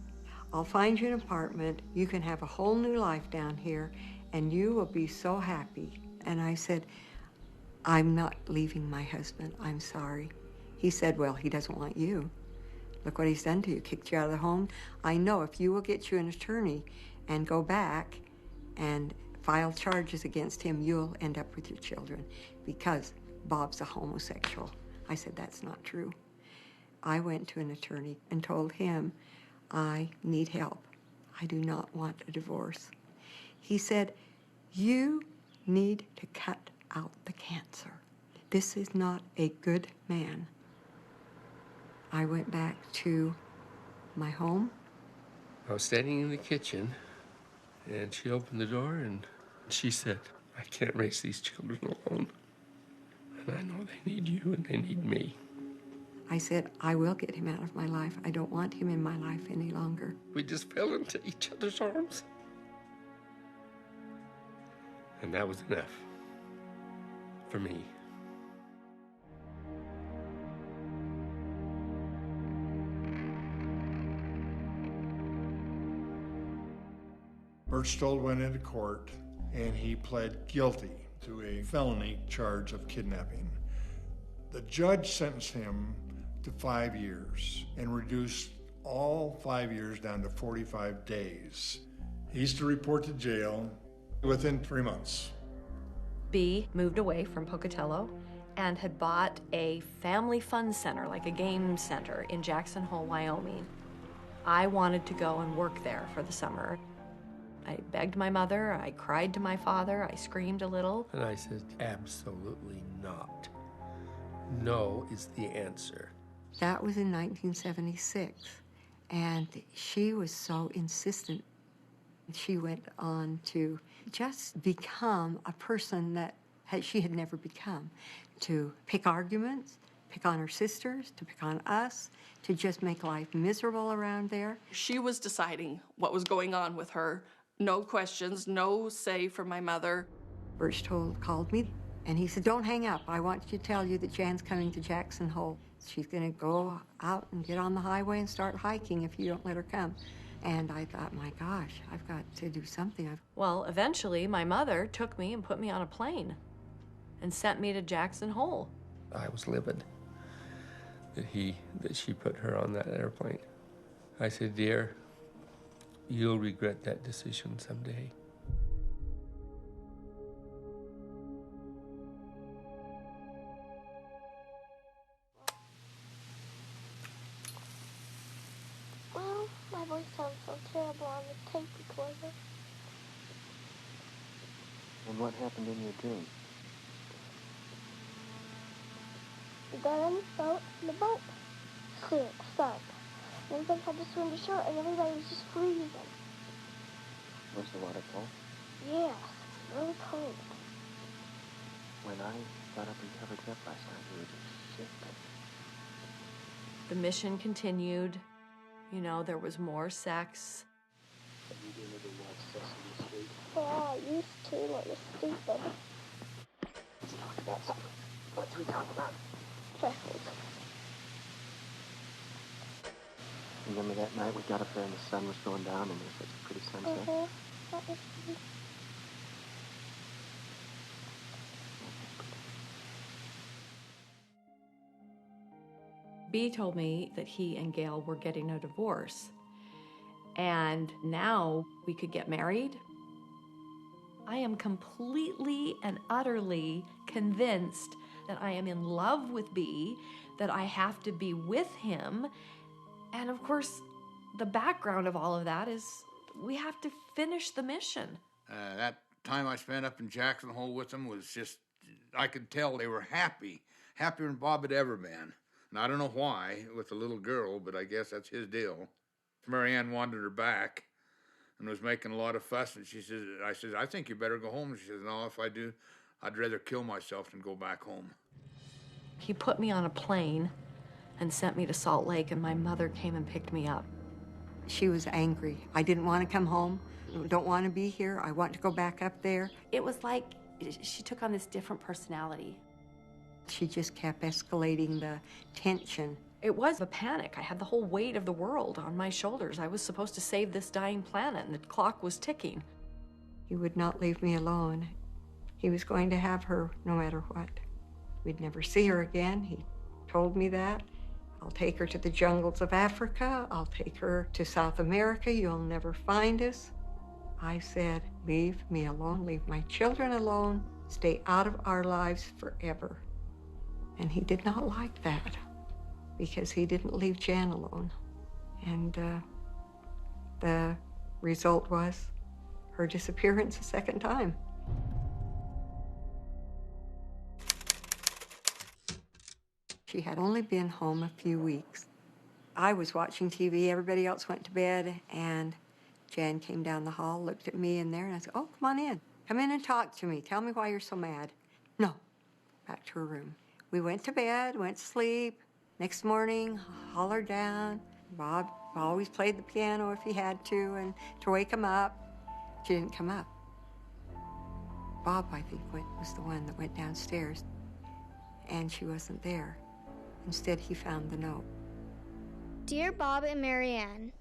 I'll find you an apartment. You can have a whole new life down here, and you will be so happy. And I said, I'm not leaving my husband. I'm sorry. He said, well, he doesn't want you. Look what he's done to you, kicked you out of the home. I know if you will get you an attorney and go back and file charges against him, you'll end up with your children because Bob's a homosexual. I said, that's not true. I went to an attorney and told him, I need help. I do not want a divorce. He said, you need to cut out the cancer. This is not a good man. I went back to my home.
I was standing in the kitchen and she opened the door and she said, I can't raise these children alone. And I know they need you and they need me.
I said, I will get him out of my life. I don't want him in my life any longer.
We just fell into each other's arms. And that was enough for me.
Birchtold went into court and he pled guilty to a felony charge of kidnapping. The judge sentenced him to 5 years and reduced all 5 years down to 45 days. He's to report to jail within 3 months.
B moved away from Pocatello and had bought a family fun center, like a game center, in Jackson Hole, Wyoming. I wanted to go and work there for the summer. I begged my mother, I cried to my father, I screamed a little.
And I said, absolutely not. No is the answer.
That was in 1976, and she was so insistent. She went on to just become a person that she had never become, to pick arguments, pick on her sisters, to pick on us, to just make life miserable around there.
She was deciding what was going on with her. No questions, no say from my mother.
Birchtold called me, and he said, don't hang up. I want to tell you that Jan's coming to Jackson Hole. She's going to go out and get on the highway and start hiking if you don't let her come. And I thought, my gosh, I've got to do something.
Well, eventually, my mother took me and put me on a plane and sent me to Jackson Hole.
I was livid that she put her on that airplane. I said, dear, you'll regret that decision someday.
Well, my voice
sounds so terrible on the tape recorder.
And what happened in your dream?
We got on the boat, and the boat stopped. And everybody had to swim to shore, and everybody was just freezing.
Was the water cold?
Yes, really cold.
When I got up and covered you up last night, you were just sick.
The mission continued. You know, there was more sex.
You didn't ever watch Sesame Street?
Oh, I used to when I was stupid.
Let's talk about something. What do we talk about?
Freckles.
Remember that night we got up there and the sun was going down and it was such a pretty sunset?
That was pretty.
B told me that he and Gail were getting a divorce, and now we could get married. I am completely and utterly convinced that I am in love with B, that I have to be with him. And of course, the background of all of that is we have to finish the mission.
That time I spent up in Jackson Hole with them was just, I could tell they were happy, happier than Bob had ever been. And I don't know why with the little girl, but I guess that's his deal. Mary Ann wanted her back and was making a lot of fuss. And I said, I think you better go home. And she says, no, if I do, I'd rather kill myself than go back home.
He put me on a plane and sent me to Salt Lake, and my mother came and picked me up.
She was angry. I didn't want to come home. Don't want to be here. I want to go back up there.
It was like she took on this different personality.
She just kept escalating the tension.
It was a panic. I had the whole weight of the world on my shoulders. I was supposed to save this dying planet, and the clock was ticking.
He would not leave me alone. He was going to have her no matter what. We'd never see her again. He told me that. I'll take her to the jungles of Africa. I'll take her to South America. You'll never find us. I said, leave me alone, leave my children alone, stay out of our lives forever. And he did not like that because he didn't leave Jan alone. And the result was her disappearance a second time. She had only been home a few weeks. I was watching TV, everybody else went to bed, and Jan came down the hall, looked at me in there, and I said, oh, come on in. Come in and talk to me. Tell me why you're so mad. No. Back to her room. We went to bed, went to sleep. Next morning, hollered down. Bob always played the piano if he had to, and to wake him up. She didn't come up. Bob, I think, was the one that went downstairs, and she wasn't there. Instead, he found the note.
Dear Bob and Marianne,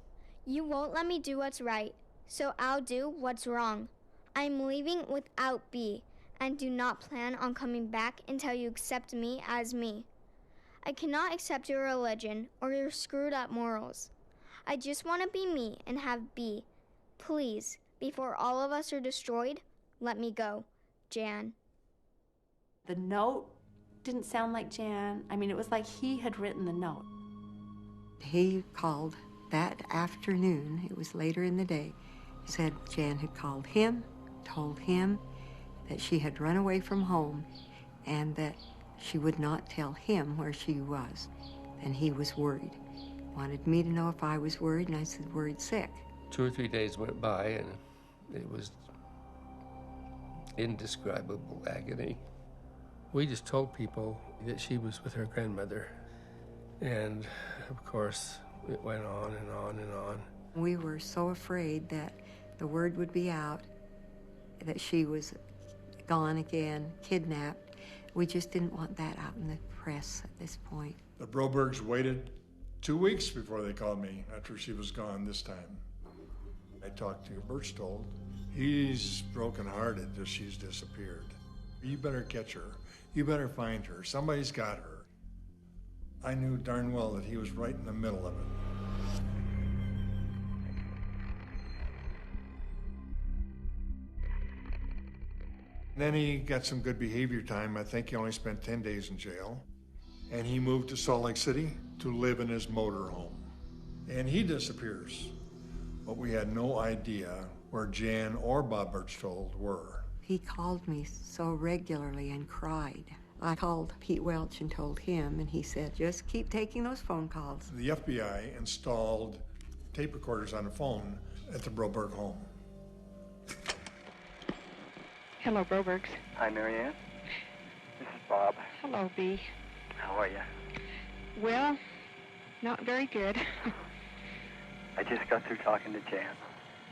you won't let me do what's right, so I'll do what's wrong. I'm leaving without B, and do not plan on coming back until you accept me as me. I cannot accept your religion or your screwed up morals. I just want to be me and have B. Please, before all of us are destroyed, let me go. Jan.
The note didn't sound like Jan. I mean, it was like he had written the note.
He called that afternoon, it was later in the day, said Jan had called him, told him that she had run away from home and that she would not tell him where she was. And he was worried. Wanted me to know if I was worried, and I said, worried sick.
2 or 3 days went by, and it was indescribable agony. We just told people that she was with her grandmother. And, of course, it went on and on and on.
We were so afraid that the word would be out, that she was gone again, kidnapped. We just didn't want that out in the press at this point.
The Brobergs waited 2 weeks before they called me after she was gone this time. I talked to Berchtold. He's brokenhearted that she's disappeared. You better catch her. You better find her. Somebody's got her. I knew darn well that he was right in the middle of it. Then he got some good behavior time. I think he only spent 10 days in jail. And he moved to Salt Lake City to live in his motorhome. And he disappears but we had no idea where Jan or Bob Berchtold were.
He called me so regularly and cried. I called Pete Welch and told him, and he said, just keep taking those phone calls.
The FBI installed tape recorders on the phone at the Broberg home.
Hello, Brobergs.
Hi, Marianne. This is Bob.
Hello, B.
How are you?
Well, not very good.
I just got through talking to Jan.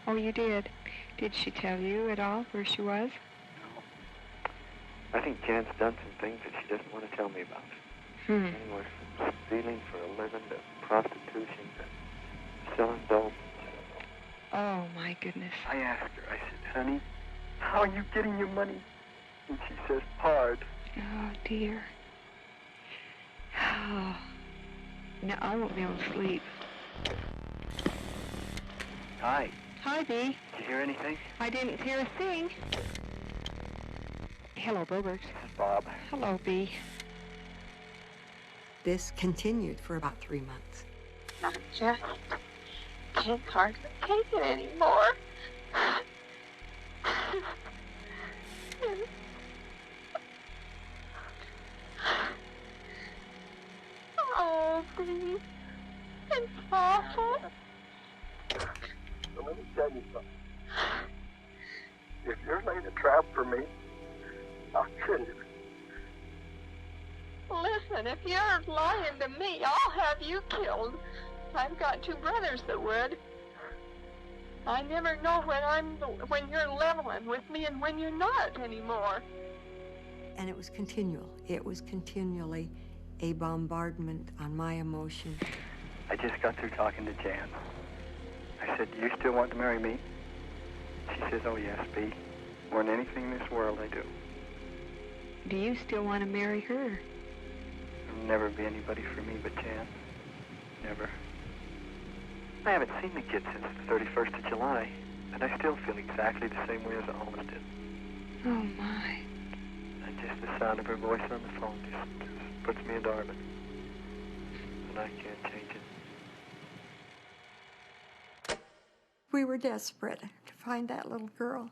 Oh, you did? Did she tell you at all where she was?
I think Jan's done some things that she doesn't want to tell me about. Anywhere from stealing for a living to prostitution to selling dope.
Oh, my goodness.
I asked her, I said, honey, how are you getting your money? And she says, hard.
Oh, dear. Oh. Now, I won't be able to sleep.
Hi.
Hi, B.
Did you hear anything?
I didn't hear a thing. Hello, Brobergs.
This is Bob.
Hello, B.
This continued for about 3 months.
I just can't hardly take it anymore. Oh, please. It's awful.
So let me tell you something. If you're laying a trap for me, I'll kill you.
Listen, if you're lying to me, I'll have you killed. I've got 2 brothers that would. I never know when you're leveling with me and when you're not anymore.
And it was continual. It was continually a bombardment on my emotion.
I just got through talking to Jan. I said, do you still want to marry me? She says, oh yes, B. More than anything in this world, I do.
Do you still want to marry her?
There'll never be anybody for me but Jan. Never. I haven't seen the kid since the 31st of July, and I still feel exactly the same way as I always did.
Oh, my.
And just the sound of her voice on the phone just puts me into orbit. And I can't change it.
We were desperate to find that little girl.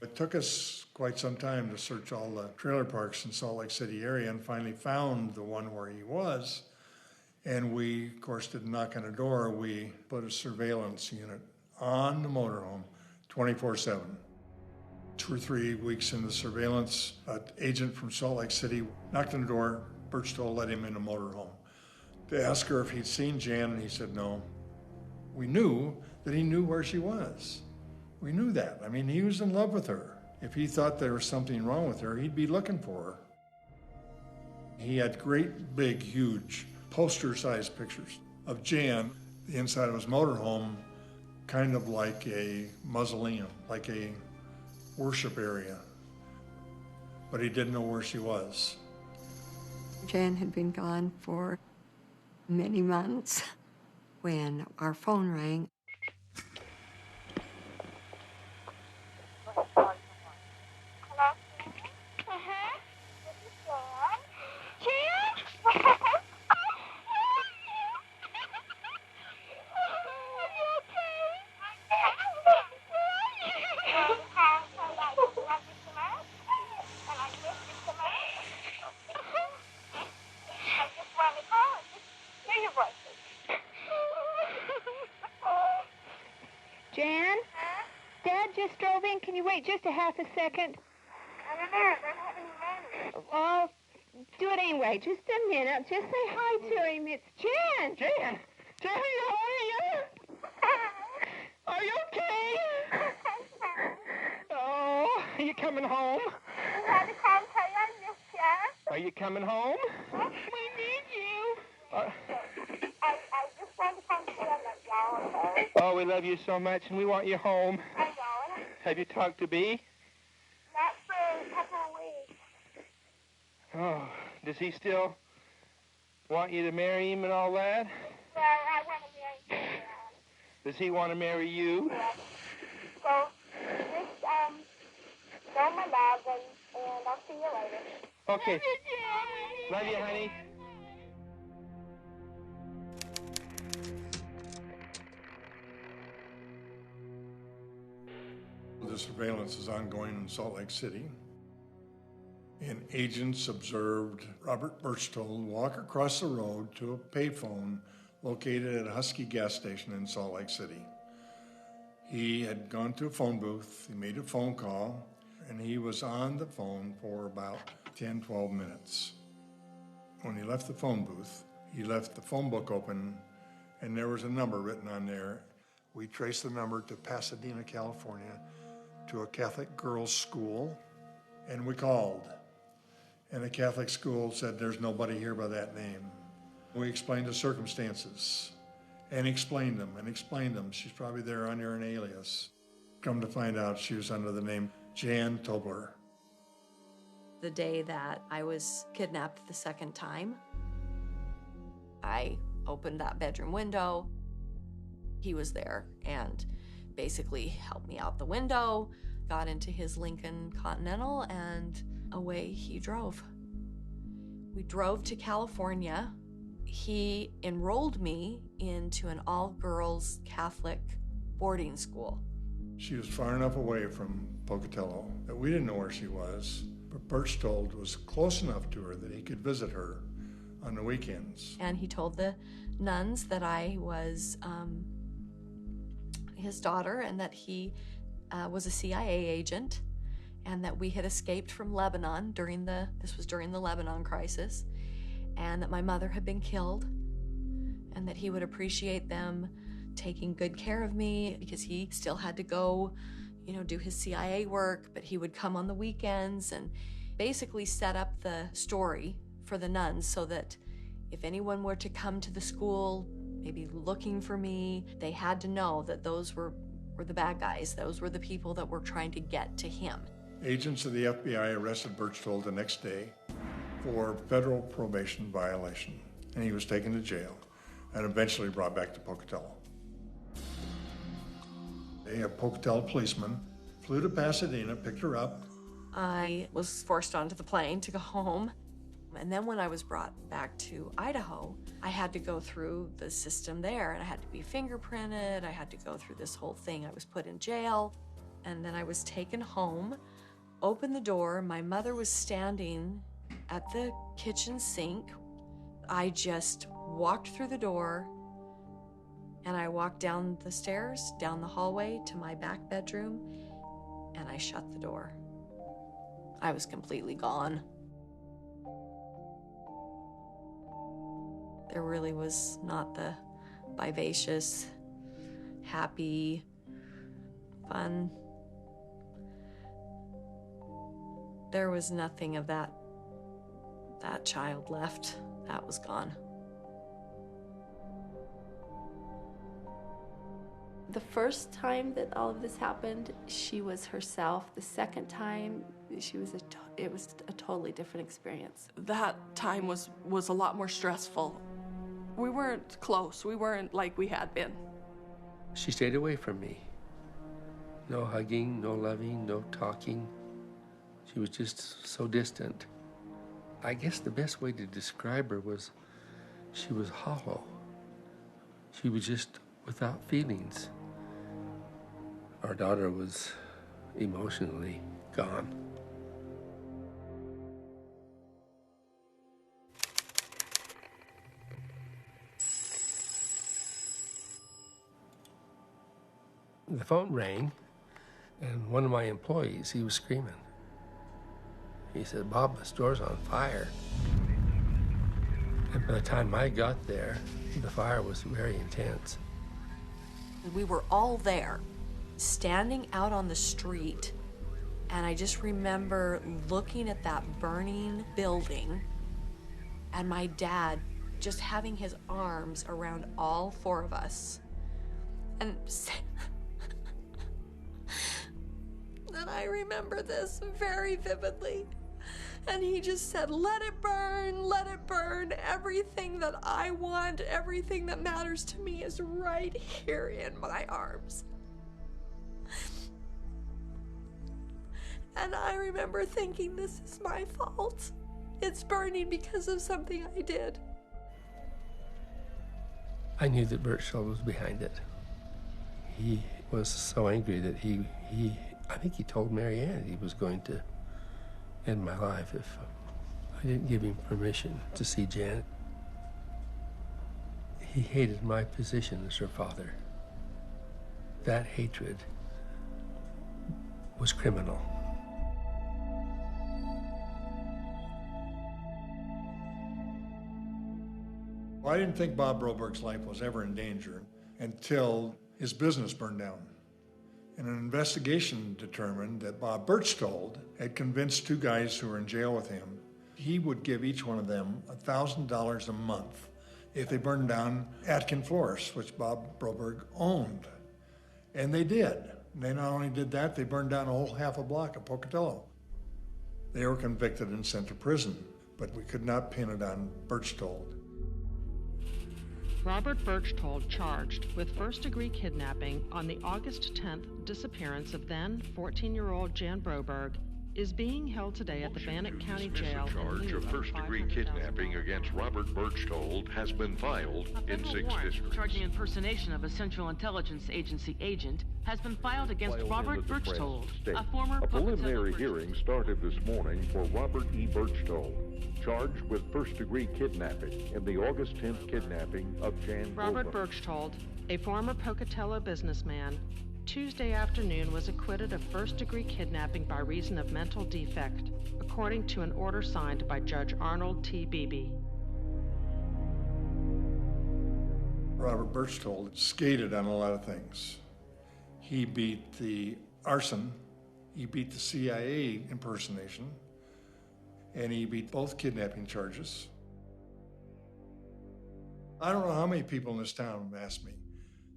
It took us quite some time to search all the trailer parks in Salt Lake City area and finally found the one where he was. And we, of course, didn't knock on the door. We put a surveillance unit on the motorhome 24/7. 2 or 3 weeks into the surveillance, an agent from Salt Lake City knocked on the door. Berchtold let him in the motorhome to ask her if he'd seen Jan, and he said no. We knew that he knew where she was. We knew that. I mean, he was in love with her. If he thought there was something wrong with her, he'd be looking for her. He had great, big, huge, poster-sized pictures of Jan, the inside of his motorhome, kind of like a mausoleum, like a worship area. But he didn't know where she was.
Jan had been gone for many months. When our phone rang,
Jan? Dad just drove in. Can you wait just a half a second?
I don't know. I don't have any money.
Oh, do it anyway. Just a minute. Just say hi to him. It's Jan. Jan, how are you? Are you okay? Oh, are you coming home?
I had to come tell you I miss you.
Are you coming home?
Huh?
We need you.
I just wanted to come say I love y'all, okay?
Oh, we love you so much, and we want you home.
I know it.
Have you talked to B?
Not for a couple of weeks.
Oh, does he still want you to marry him and all that?
Well, I want to marry you.
Does he want to marry you?
Yes. So, just, show my love, and I'll see you later.
Okay. Love you, honey.
The surveillance is ongoing in Salt Lake City, and agents observed Robert Birchtold walk across the road to a payphone located at a Husky gas station in Salt Lake City. He had gone to a phone booth, he made a phone call, and he was on the phone for about 10, 12 minutes. When he left the phone booth, he left the phone book open, and there was a number written on there.
We traced the number to Pasadena, California, to a Catholic girls' school.
And we called. And the Catholic school said, there's nobody here by that name. We explained the circumstances and explained them. She's probably there under an alias. Come to find out, she was under the name Jan Broberg.
The day that I was kidnapped the second time, I opened that bedroom window. He was there and basically helped me out the window, got into his Lincoln Continental, and away he drove. We drove to California. He enrolled me into an all-girls Catholic boarding school.
She was far enough away from Pocatello that we didn't know where she was, but Birchtold was close enough to her that he could visit her on the weekends.
And he told the nuns that I was his daughter and that he was a CIA agent and that we had escaped from Lebanon this was during the Lebanon crisis, and that my mother had been killed, and that he would appreciate them taking good care of me because he still had to go, do his CIA work, but he would come on the weekends and basically set up the story for the nuns so that if anyone were to come to the school, maybe looking for me, they had to know that those were the bad guys. Those were the people that were trying to get to him.
Agents of the FBI arrested Birchtold the next day for federal probation violation, and he was taken to jail and eventually brought back to Pocatello. A Pocatello policeman flew to Pasadena, picked her up.
I was forced onto the plane to go home. And then when I was brought back to Idaho, I had to go through the system there, and I had to be fingerprinted. I had to go through this whole thing. I was put in jail, and then I was taken home, opened the door. My mother was standing at the kitchen sink. I just walked through the door, and I walked down the stairs, down the hallway to my back bedroom, and I shut the door. I was completely gone. There really was not the vivacious, happy, fun. There was nothing of that child left. That was gone.
The first time that all of this happened, she was herself. The second time, it was a totally different experience.
That time was a lot more stressful. We weren't close. We weren't like we had been.
She stayed away from me. No hugging, no loving, no talking. She was just so distant. I guess the best way to describe her was she was hollow. She was just without feelings. Our daughter was emotionally gone. The phone rang, and one of my employees, he was screaming. He said, "Bob, the store's on fire." And by the time I got there, the fire was very intense.
We were all there, standing out on the street, and I just remember looking at that burning building and my dad just having his arms around all four of us. And I remember this very vividly. And he just said, let it burn. Everything that I want, everything that matters to me is right here in my arms. And I remember thinking, this is my fault. It's burning because of something I did.
I knew that Berchtold was behind it. He was so angry that I think he told Marianne he was going to end my life if I didn't give him permission to see Janet. He hated my position as her father. That hatred was criminal.
Well, I didn't think Bob Broberg's life was ever in danger until his business burned down. And an investigation determined that Bob Berchtold had convinced two guys who were in jail with him he would give each one of them $1,000 a month if they burned down Atkin Florist, which Bob Broberg owned. And they did. They not only did that, they burned down a whole half a block of Pocatello. They were convicted and sent to prison, but we could not pin it on Berchtold.
Robert Berchtold charged with first-degree kidnapping on the August 10th disappearance of then 14-year-old Jan Broberg is being held today at the Bannock County Jail.
A charge of first-degree kidnapping against Robert Berchtold has been filed in 6 districts.
Charging impersonation of a Central Intelligence Agency agent has been filed against Robert Berchtold, a former
A preliminary hearing started this morning for Robert E. Berchtold, charged with first-degree kidnapping in the August 10th kidnapping of Jan
Robert
Broberg.
Berchtold, a former Pocatello businessman, Tuesday afternoon was acquitted of first-degree kidnapping by reason of mental defect, according to an order signed by Judge Arnold T. Beebe.
Robert Berchtold skated on a lot of things. He beat the arson, he beat the CIA impersonation, and he beat both kidnapping charges. I don't know how many people in this town have asked me,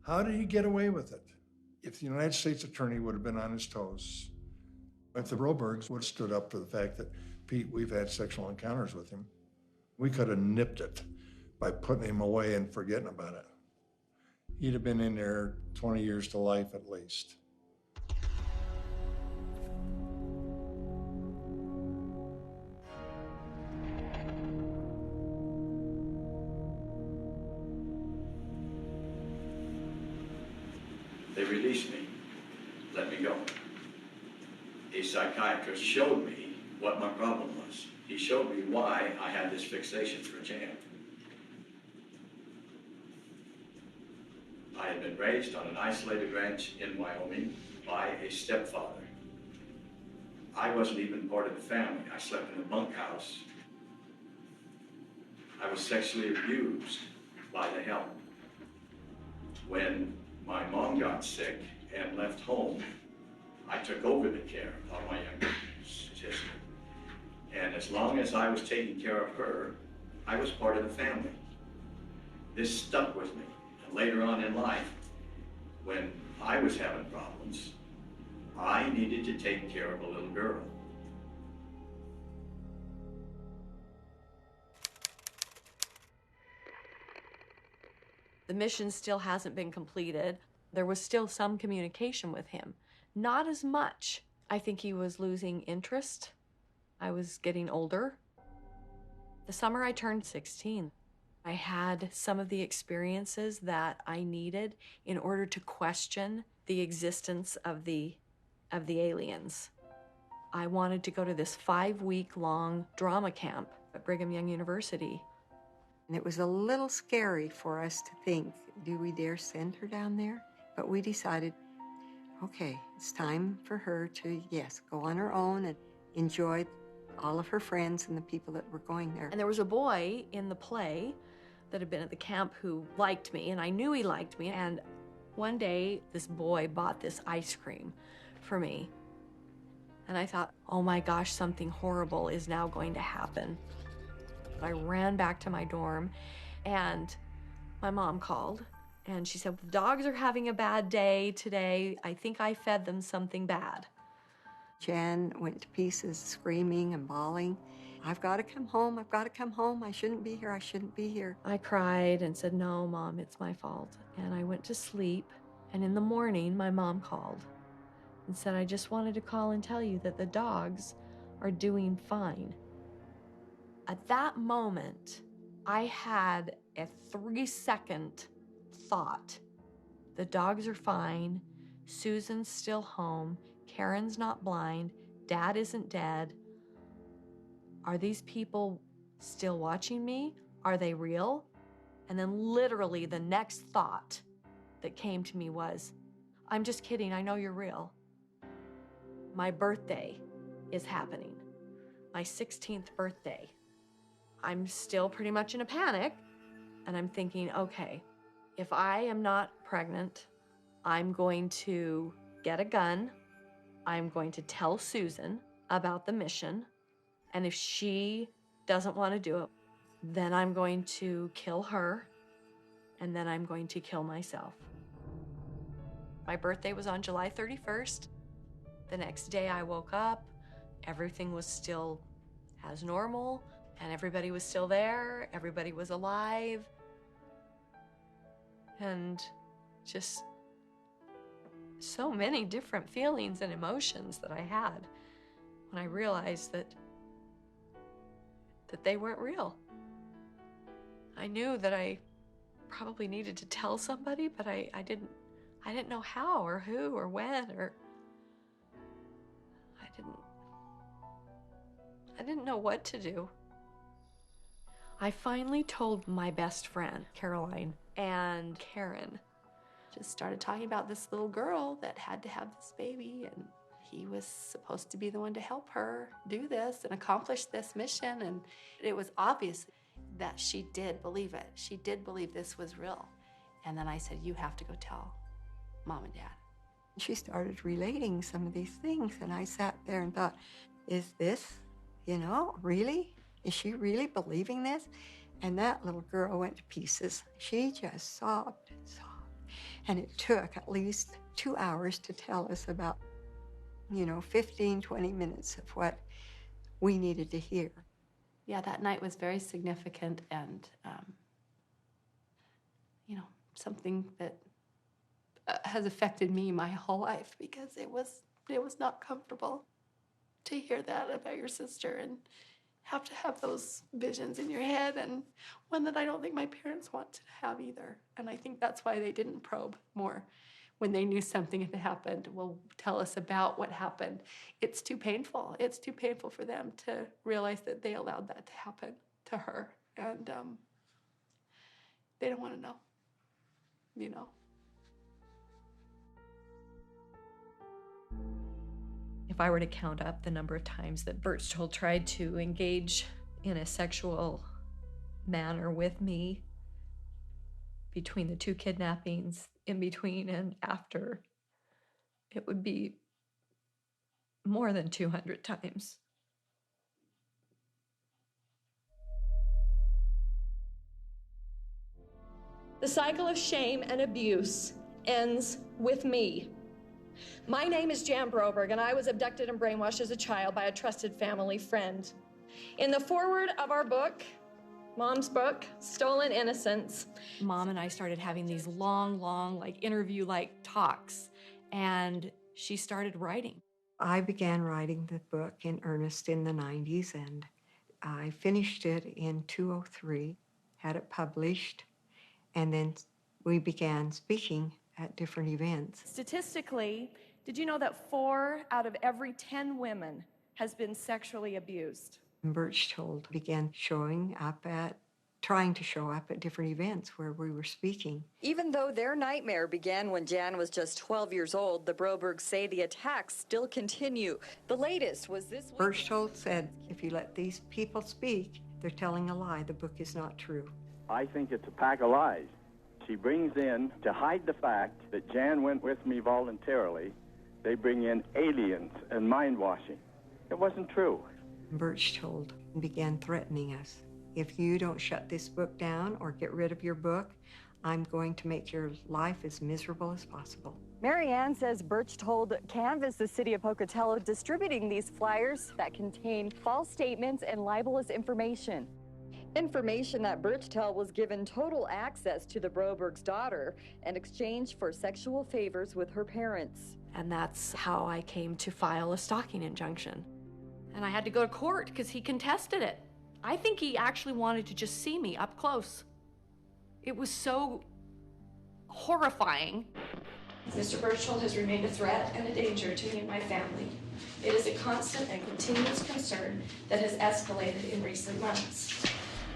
how did he get away with it? If the United States attorney would have been on his toes, if the Brobergs would have stood up to the fact that, Pete, we've had sexual encounters with him, we could have nipped it by putting him away and forgetting about it. He'd have been in there 20 years to life at least.
They released me, let me go. A psychiatrist showed me what my problem was. He showed me why I had this fixation for Jan. I had been raised on an isolated ranch in Wyoming by a stepfather. I wasn't even part of the family. I slept in a bunkhouse. I was sexually abused by the help. When my mom got sick and left home, I took over the care of my younger sister. And as long as I was taking care of her, I was part of the family. This stuck with me. And later on in life, when I was having problems, I needed to take care of a little girl.
The mission still hasn't been completed. There was still some communication with him. Not as much. I think he was losing interest. I was getting older. The summer I turned 16, I had some of the experiences that I needed in order to question the existence of the aliens. I wanted to go to this 5-week-long drama camp at Brigham Young University.
And it was a little scary for us to think, do we dare send her down there? But we decided, okay, it's time for her to, yes, go on her own and enjoy all of her friends and the people that were going there.
And there was a boy in the play that had been at the camp who liked me, and I knew he liked me. And one day, this boy bought this ice cream for me. And I thought, oh my gosh, something horrible is now going to happen. I ran back to my dorm, and my mom called, and she said, the dogs are having a bad day today. I think I fed them something bad.
Jan went to pieces, screaming and bawling. I've got to come home. I've got to come home. I shouldn't be here. I shouldn't be here.
I cried and said, no, Mom, it's my fault. And I went to sleep, and in the morning, my mom called and said, I just wanted to call and tell you that the dogs are doing fine. At that moment, I had a 3-second thought. The dogs are fine. Susan's still home. Karen's not blind. Dad isn't dead. Are these people still watching me? Are they real? And then literally the next thought that came to me was, I'm just kidding, I know you're real. My birthday is happening. My 16th birthday. I'm still pretty much in a panic, and I'm thinking, okay, if I am not pregnant, I'm going to get a gun. I'm going to tell Susan about the mission, and if she doesn't want to do it, then I'm going to kill her, and then I'm going to kill myself. My birthday was on July 31st. The next day I woke up, everything was still as normal, and everybody was still there, everybody was alive, and just so many different feelings and emotions that I had when I realized that they weren't real. I knew that I probably needed to tell somebody, but I didn't know how or who or when, or I didn't know what to do. I finally told my best friend, Caroline, and Karen.
Just started talking about this little girl that had to have this baby, and he was supposed to be the one to help her do this and accomplish this mission. And it was obvious that she did believe it. She did believe this was real. And then I said, you have to go tell Mom and Dad.
She started relating some of these things, and I sat there and thought, is this, really? Is she really believing this? And that little girl went to pieces. She just sobbed and sobbed. And it took at least 2 hours to tell us about, 15, 20 minutes of what we needed to hear.
Yeah, that night was very significant and, something that has affected me my whole life, because it was not comfortable to hear that about your sister and have to have those visions in your head, and one that I don't think my parents want to have either. And I think that's why they didn't probe more when they knew something had happened. Well, tell us about what happened. It's too painful. It's too painful for them to realize that they allowed that to happen to her. And they don't want to know,
If I were to count up the number of times that Berchtold tried to engage in a sexual manner with me, between the 2 kidnappings, in between and after, it would be more than 200 times.
The cycle of shame and abuse ends with me. My name is Jan Broberg, and I was abducted and brainwashed as a child by a trusted family friend. In the foreword of our book, Mom's book, Stolen Innocence,
Mom and I started having these long, interview-like talks, and she started writing.
I began writing the book in earnest in the 90s, and I finished it in 2003, had it published, and then we began speaking at different events.
Statistically, did you know that 4 out of every 10 women has been sexually abused?
Berchtold began trying to show up at different events where we were speaking.
Even though their nightmare began when Jan was just 12 years old, the Brobergs say the attacks still continue. The latest was this week.
Berchtold said, if you let these people speak, they're telling a lie. The book is not true.
I think it's a pack of lies. She brings in, to hide the fact that Jan went with me voluntarily, they bring in aliens and mind-washing. It wasn't true.
Berchtold began threatening us. If you don't shut this book down or get rid of your book, I'm going to make your life as miserable as possible.
Mary Ann says Berchtold canvassed the city of Pocatello distributing these flyers that contain false statements and libelous information. Information that Berchtold was given total access to the Broberg's daughter in exchange for sexual favors with her parents.
And that's how I came to file a stalking injunction. And I had to go to court because he contested it. I think he actually wanted to just see me up close. It was so horrifying.
Mr. Birchtold has remained a threat and a danger to me and my family. It is a constant and continuous concern that has escalated in recent months.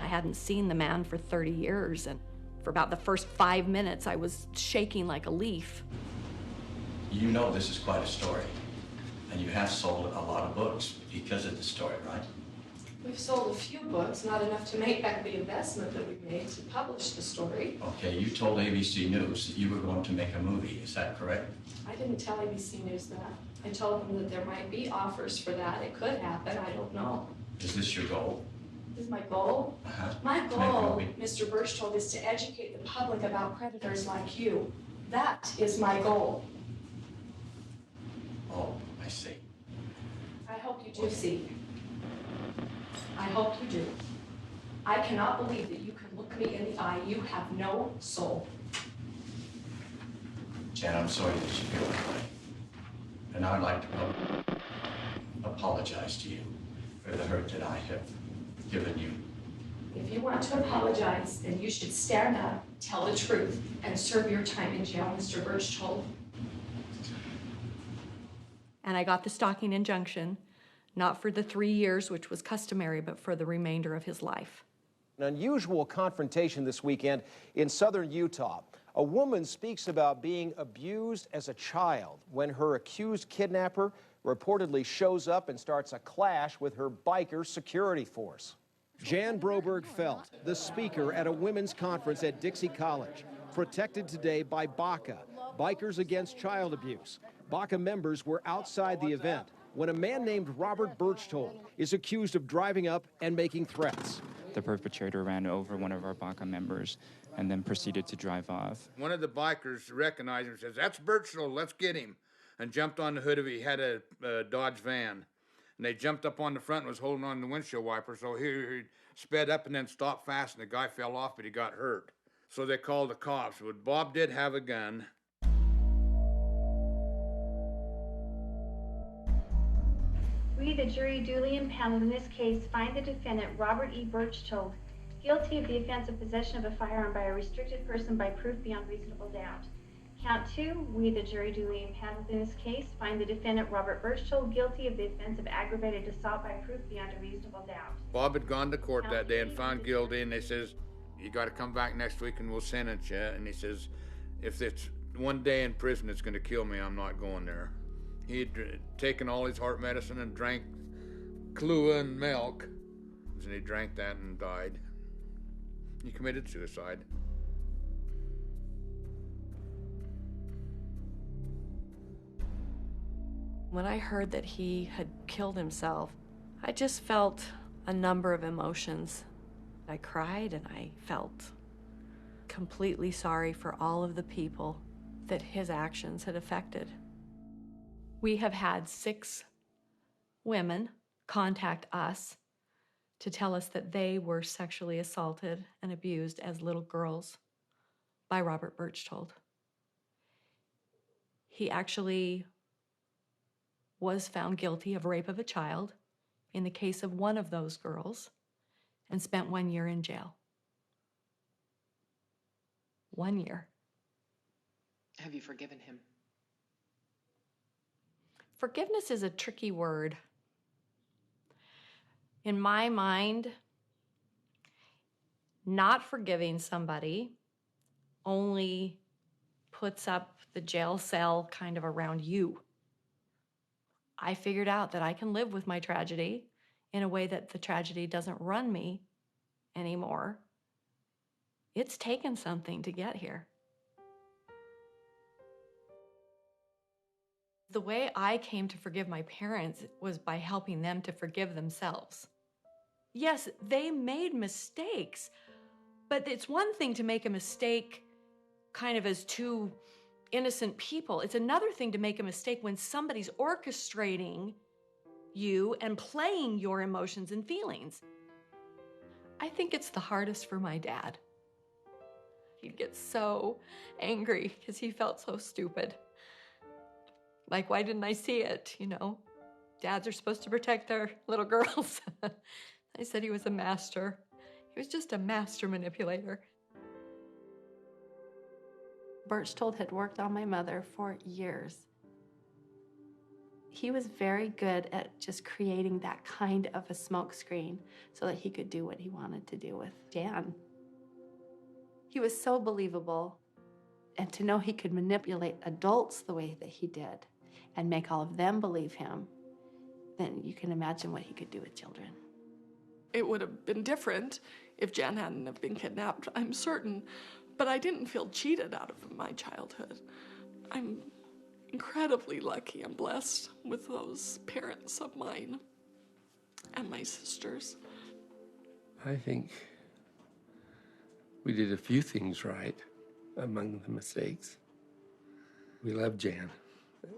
I hadn't seen the man for 30 years, and for about the first 5 minutes, I was shaking like a leaf.
You know this is quite a story, and you have sold a lot of books because of the story, right?
We've sold a few books, not enough to make back the investment that we made to publish the story.
Okay, you told ABC News that you were going to make a movie, is that correct?
I didn't tell ABC News that. I told them that there might be offers for that. It could happen, I don't know.
Is this your goal?
This is my goal?
Uh-huh.
My
To make a
goal,
movie?
Mr. Birchtold, is to educate the public about predators like you. That is my goal.
Oh, I see.
I hope you do see. I hope you do. I cannot believe that you can look me in the eye. You have no soul.
Jan, I'm sorry that you feel that way. And I'd like to apologize to you for the hurt that I have given you.
If you want to apologize, then you should stand up, tell the truth, and serve your time in jail, Mr. Birchtold.
And I got the stalking injunction, not for the 3 years, which was customary, but for the remainder of his life.
An unusual confrontation this weekend in southern Utah. A woman speaks about being abused as a child when her accused kidnapper reportedly shows up and starts a clash with her biker security force. Jan Broberg felt the speaker at a women's conference at Dixie College, protected today by BACA, Bikers Against Child Abuse. BACA members were outside the event when a man named Robert Birchtold is accused of driving up and making threats.
The perpetrator ran over one of our BACA members and then proceeded to drive off.
One of the bikers recognized him and says, "That's Birchtold, let's get him," and jumped on the hood of it. He had a Dodge van. And they jumped up on the front and was holding on the windshield wiper. So he sped up and then stopped fast, and the guy fell off, but he got hurt. So they called the cops. But Bob did have a gun.
We, the jury duly impaneled in this case, find the defendant, Robert E. Birchtold, guilty of the offense of possession of a firearm by a restricted person by proof beyond reasonable doubt. Count 2, we, the jury duly impaneled in this case, find the defendant, Robert Birchtold, guilty of the offense of aggravated assault by proof beyond a reasonable doubt.
Bob had gone to court that day and found guilty, and they says, "You got to come back next week and we'll sentence you." And he says, "If it's one day in prison that's going to kill me, I'm not going there." He'd taken all his heart medicine and drank Kahlua and milk, and he drank that and died. He committed suicide.
When I heard that he had killed himself, I just felt a number of emotions. I cried and I felt completely sorry for all of the people that his actions had affected. We have had 6 women contact us to tell us that they were sexually assaulted and abused as little girls by Robert Birchtold. He actually was found guilty of rape of a child in the case of one of those girls and spent 1 year in jail. 1 year.
Have you forgiven him?
Forgiveness is a tricky word. In my mind, not forgiving somebody only puts up the jail cell kind of around you. I figured out that I can live with my tragedy in a way that the tragedy doesn't run me anymore. It's taken something to get here. The way I came to forgive my parents was by helping them to forgive themselves. Yes, they made mistakes, but it's one thing to make a mistake kind of as two innocent people. It's another thing to make a mistake when somebody's orchestrating you and playing your emotions and feelings. I think it's the hardest for my dad. He'd get so angry because he felt so stupid. Like, why didn't I see it, you know? Dads are supposed to protect their little girls. I said he was a master. He was just a master manipulator.
Berchtold had worked on my mother for years. He was very good at just creating that kind of a smokescreen so that he could do what he wanted to do with Jan. He was so believable, and to know he could manipulate adults the way that he did and make all of them believe him, then you can imagine what he could do with children.
It would have been different if Jan hadn't have been kidnapped, I'm certain, but I didn't feel cheated out of my childhood. I'm incredibly lucky and blessed with those parents of mine and my sisters.
I think we did a few things right among the mistakes. We loved Jan,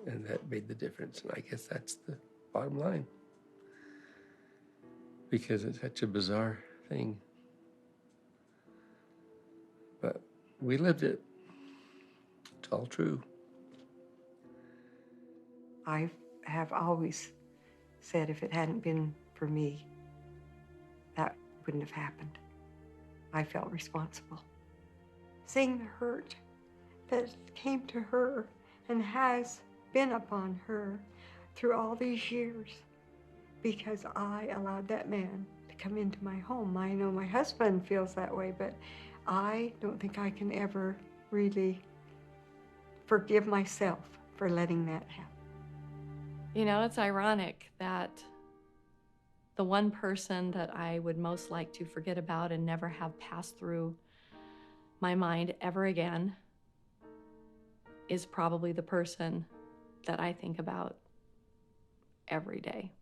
and that made the difference, and I guess that's the bottom line. Because it's such a bizarre thing. But we lived it. It's all true.
I have always said if it hadn't been for me, that wouldn't have happened. I felt responsible. Seeing the hurt that came to her and has been upon her through all these years because I allowed that man to come into my home. I know my husband feels that way, but I don't think I can ever really forgive myself for letting that happen.
You know, it's ironic that the one person that I would most like to forget about and never have passed through my mind ever again is probably the person that I think about every day.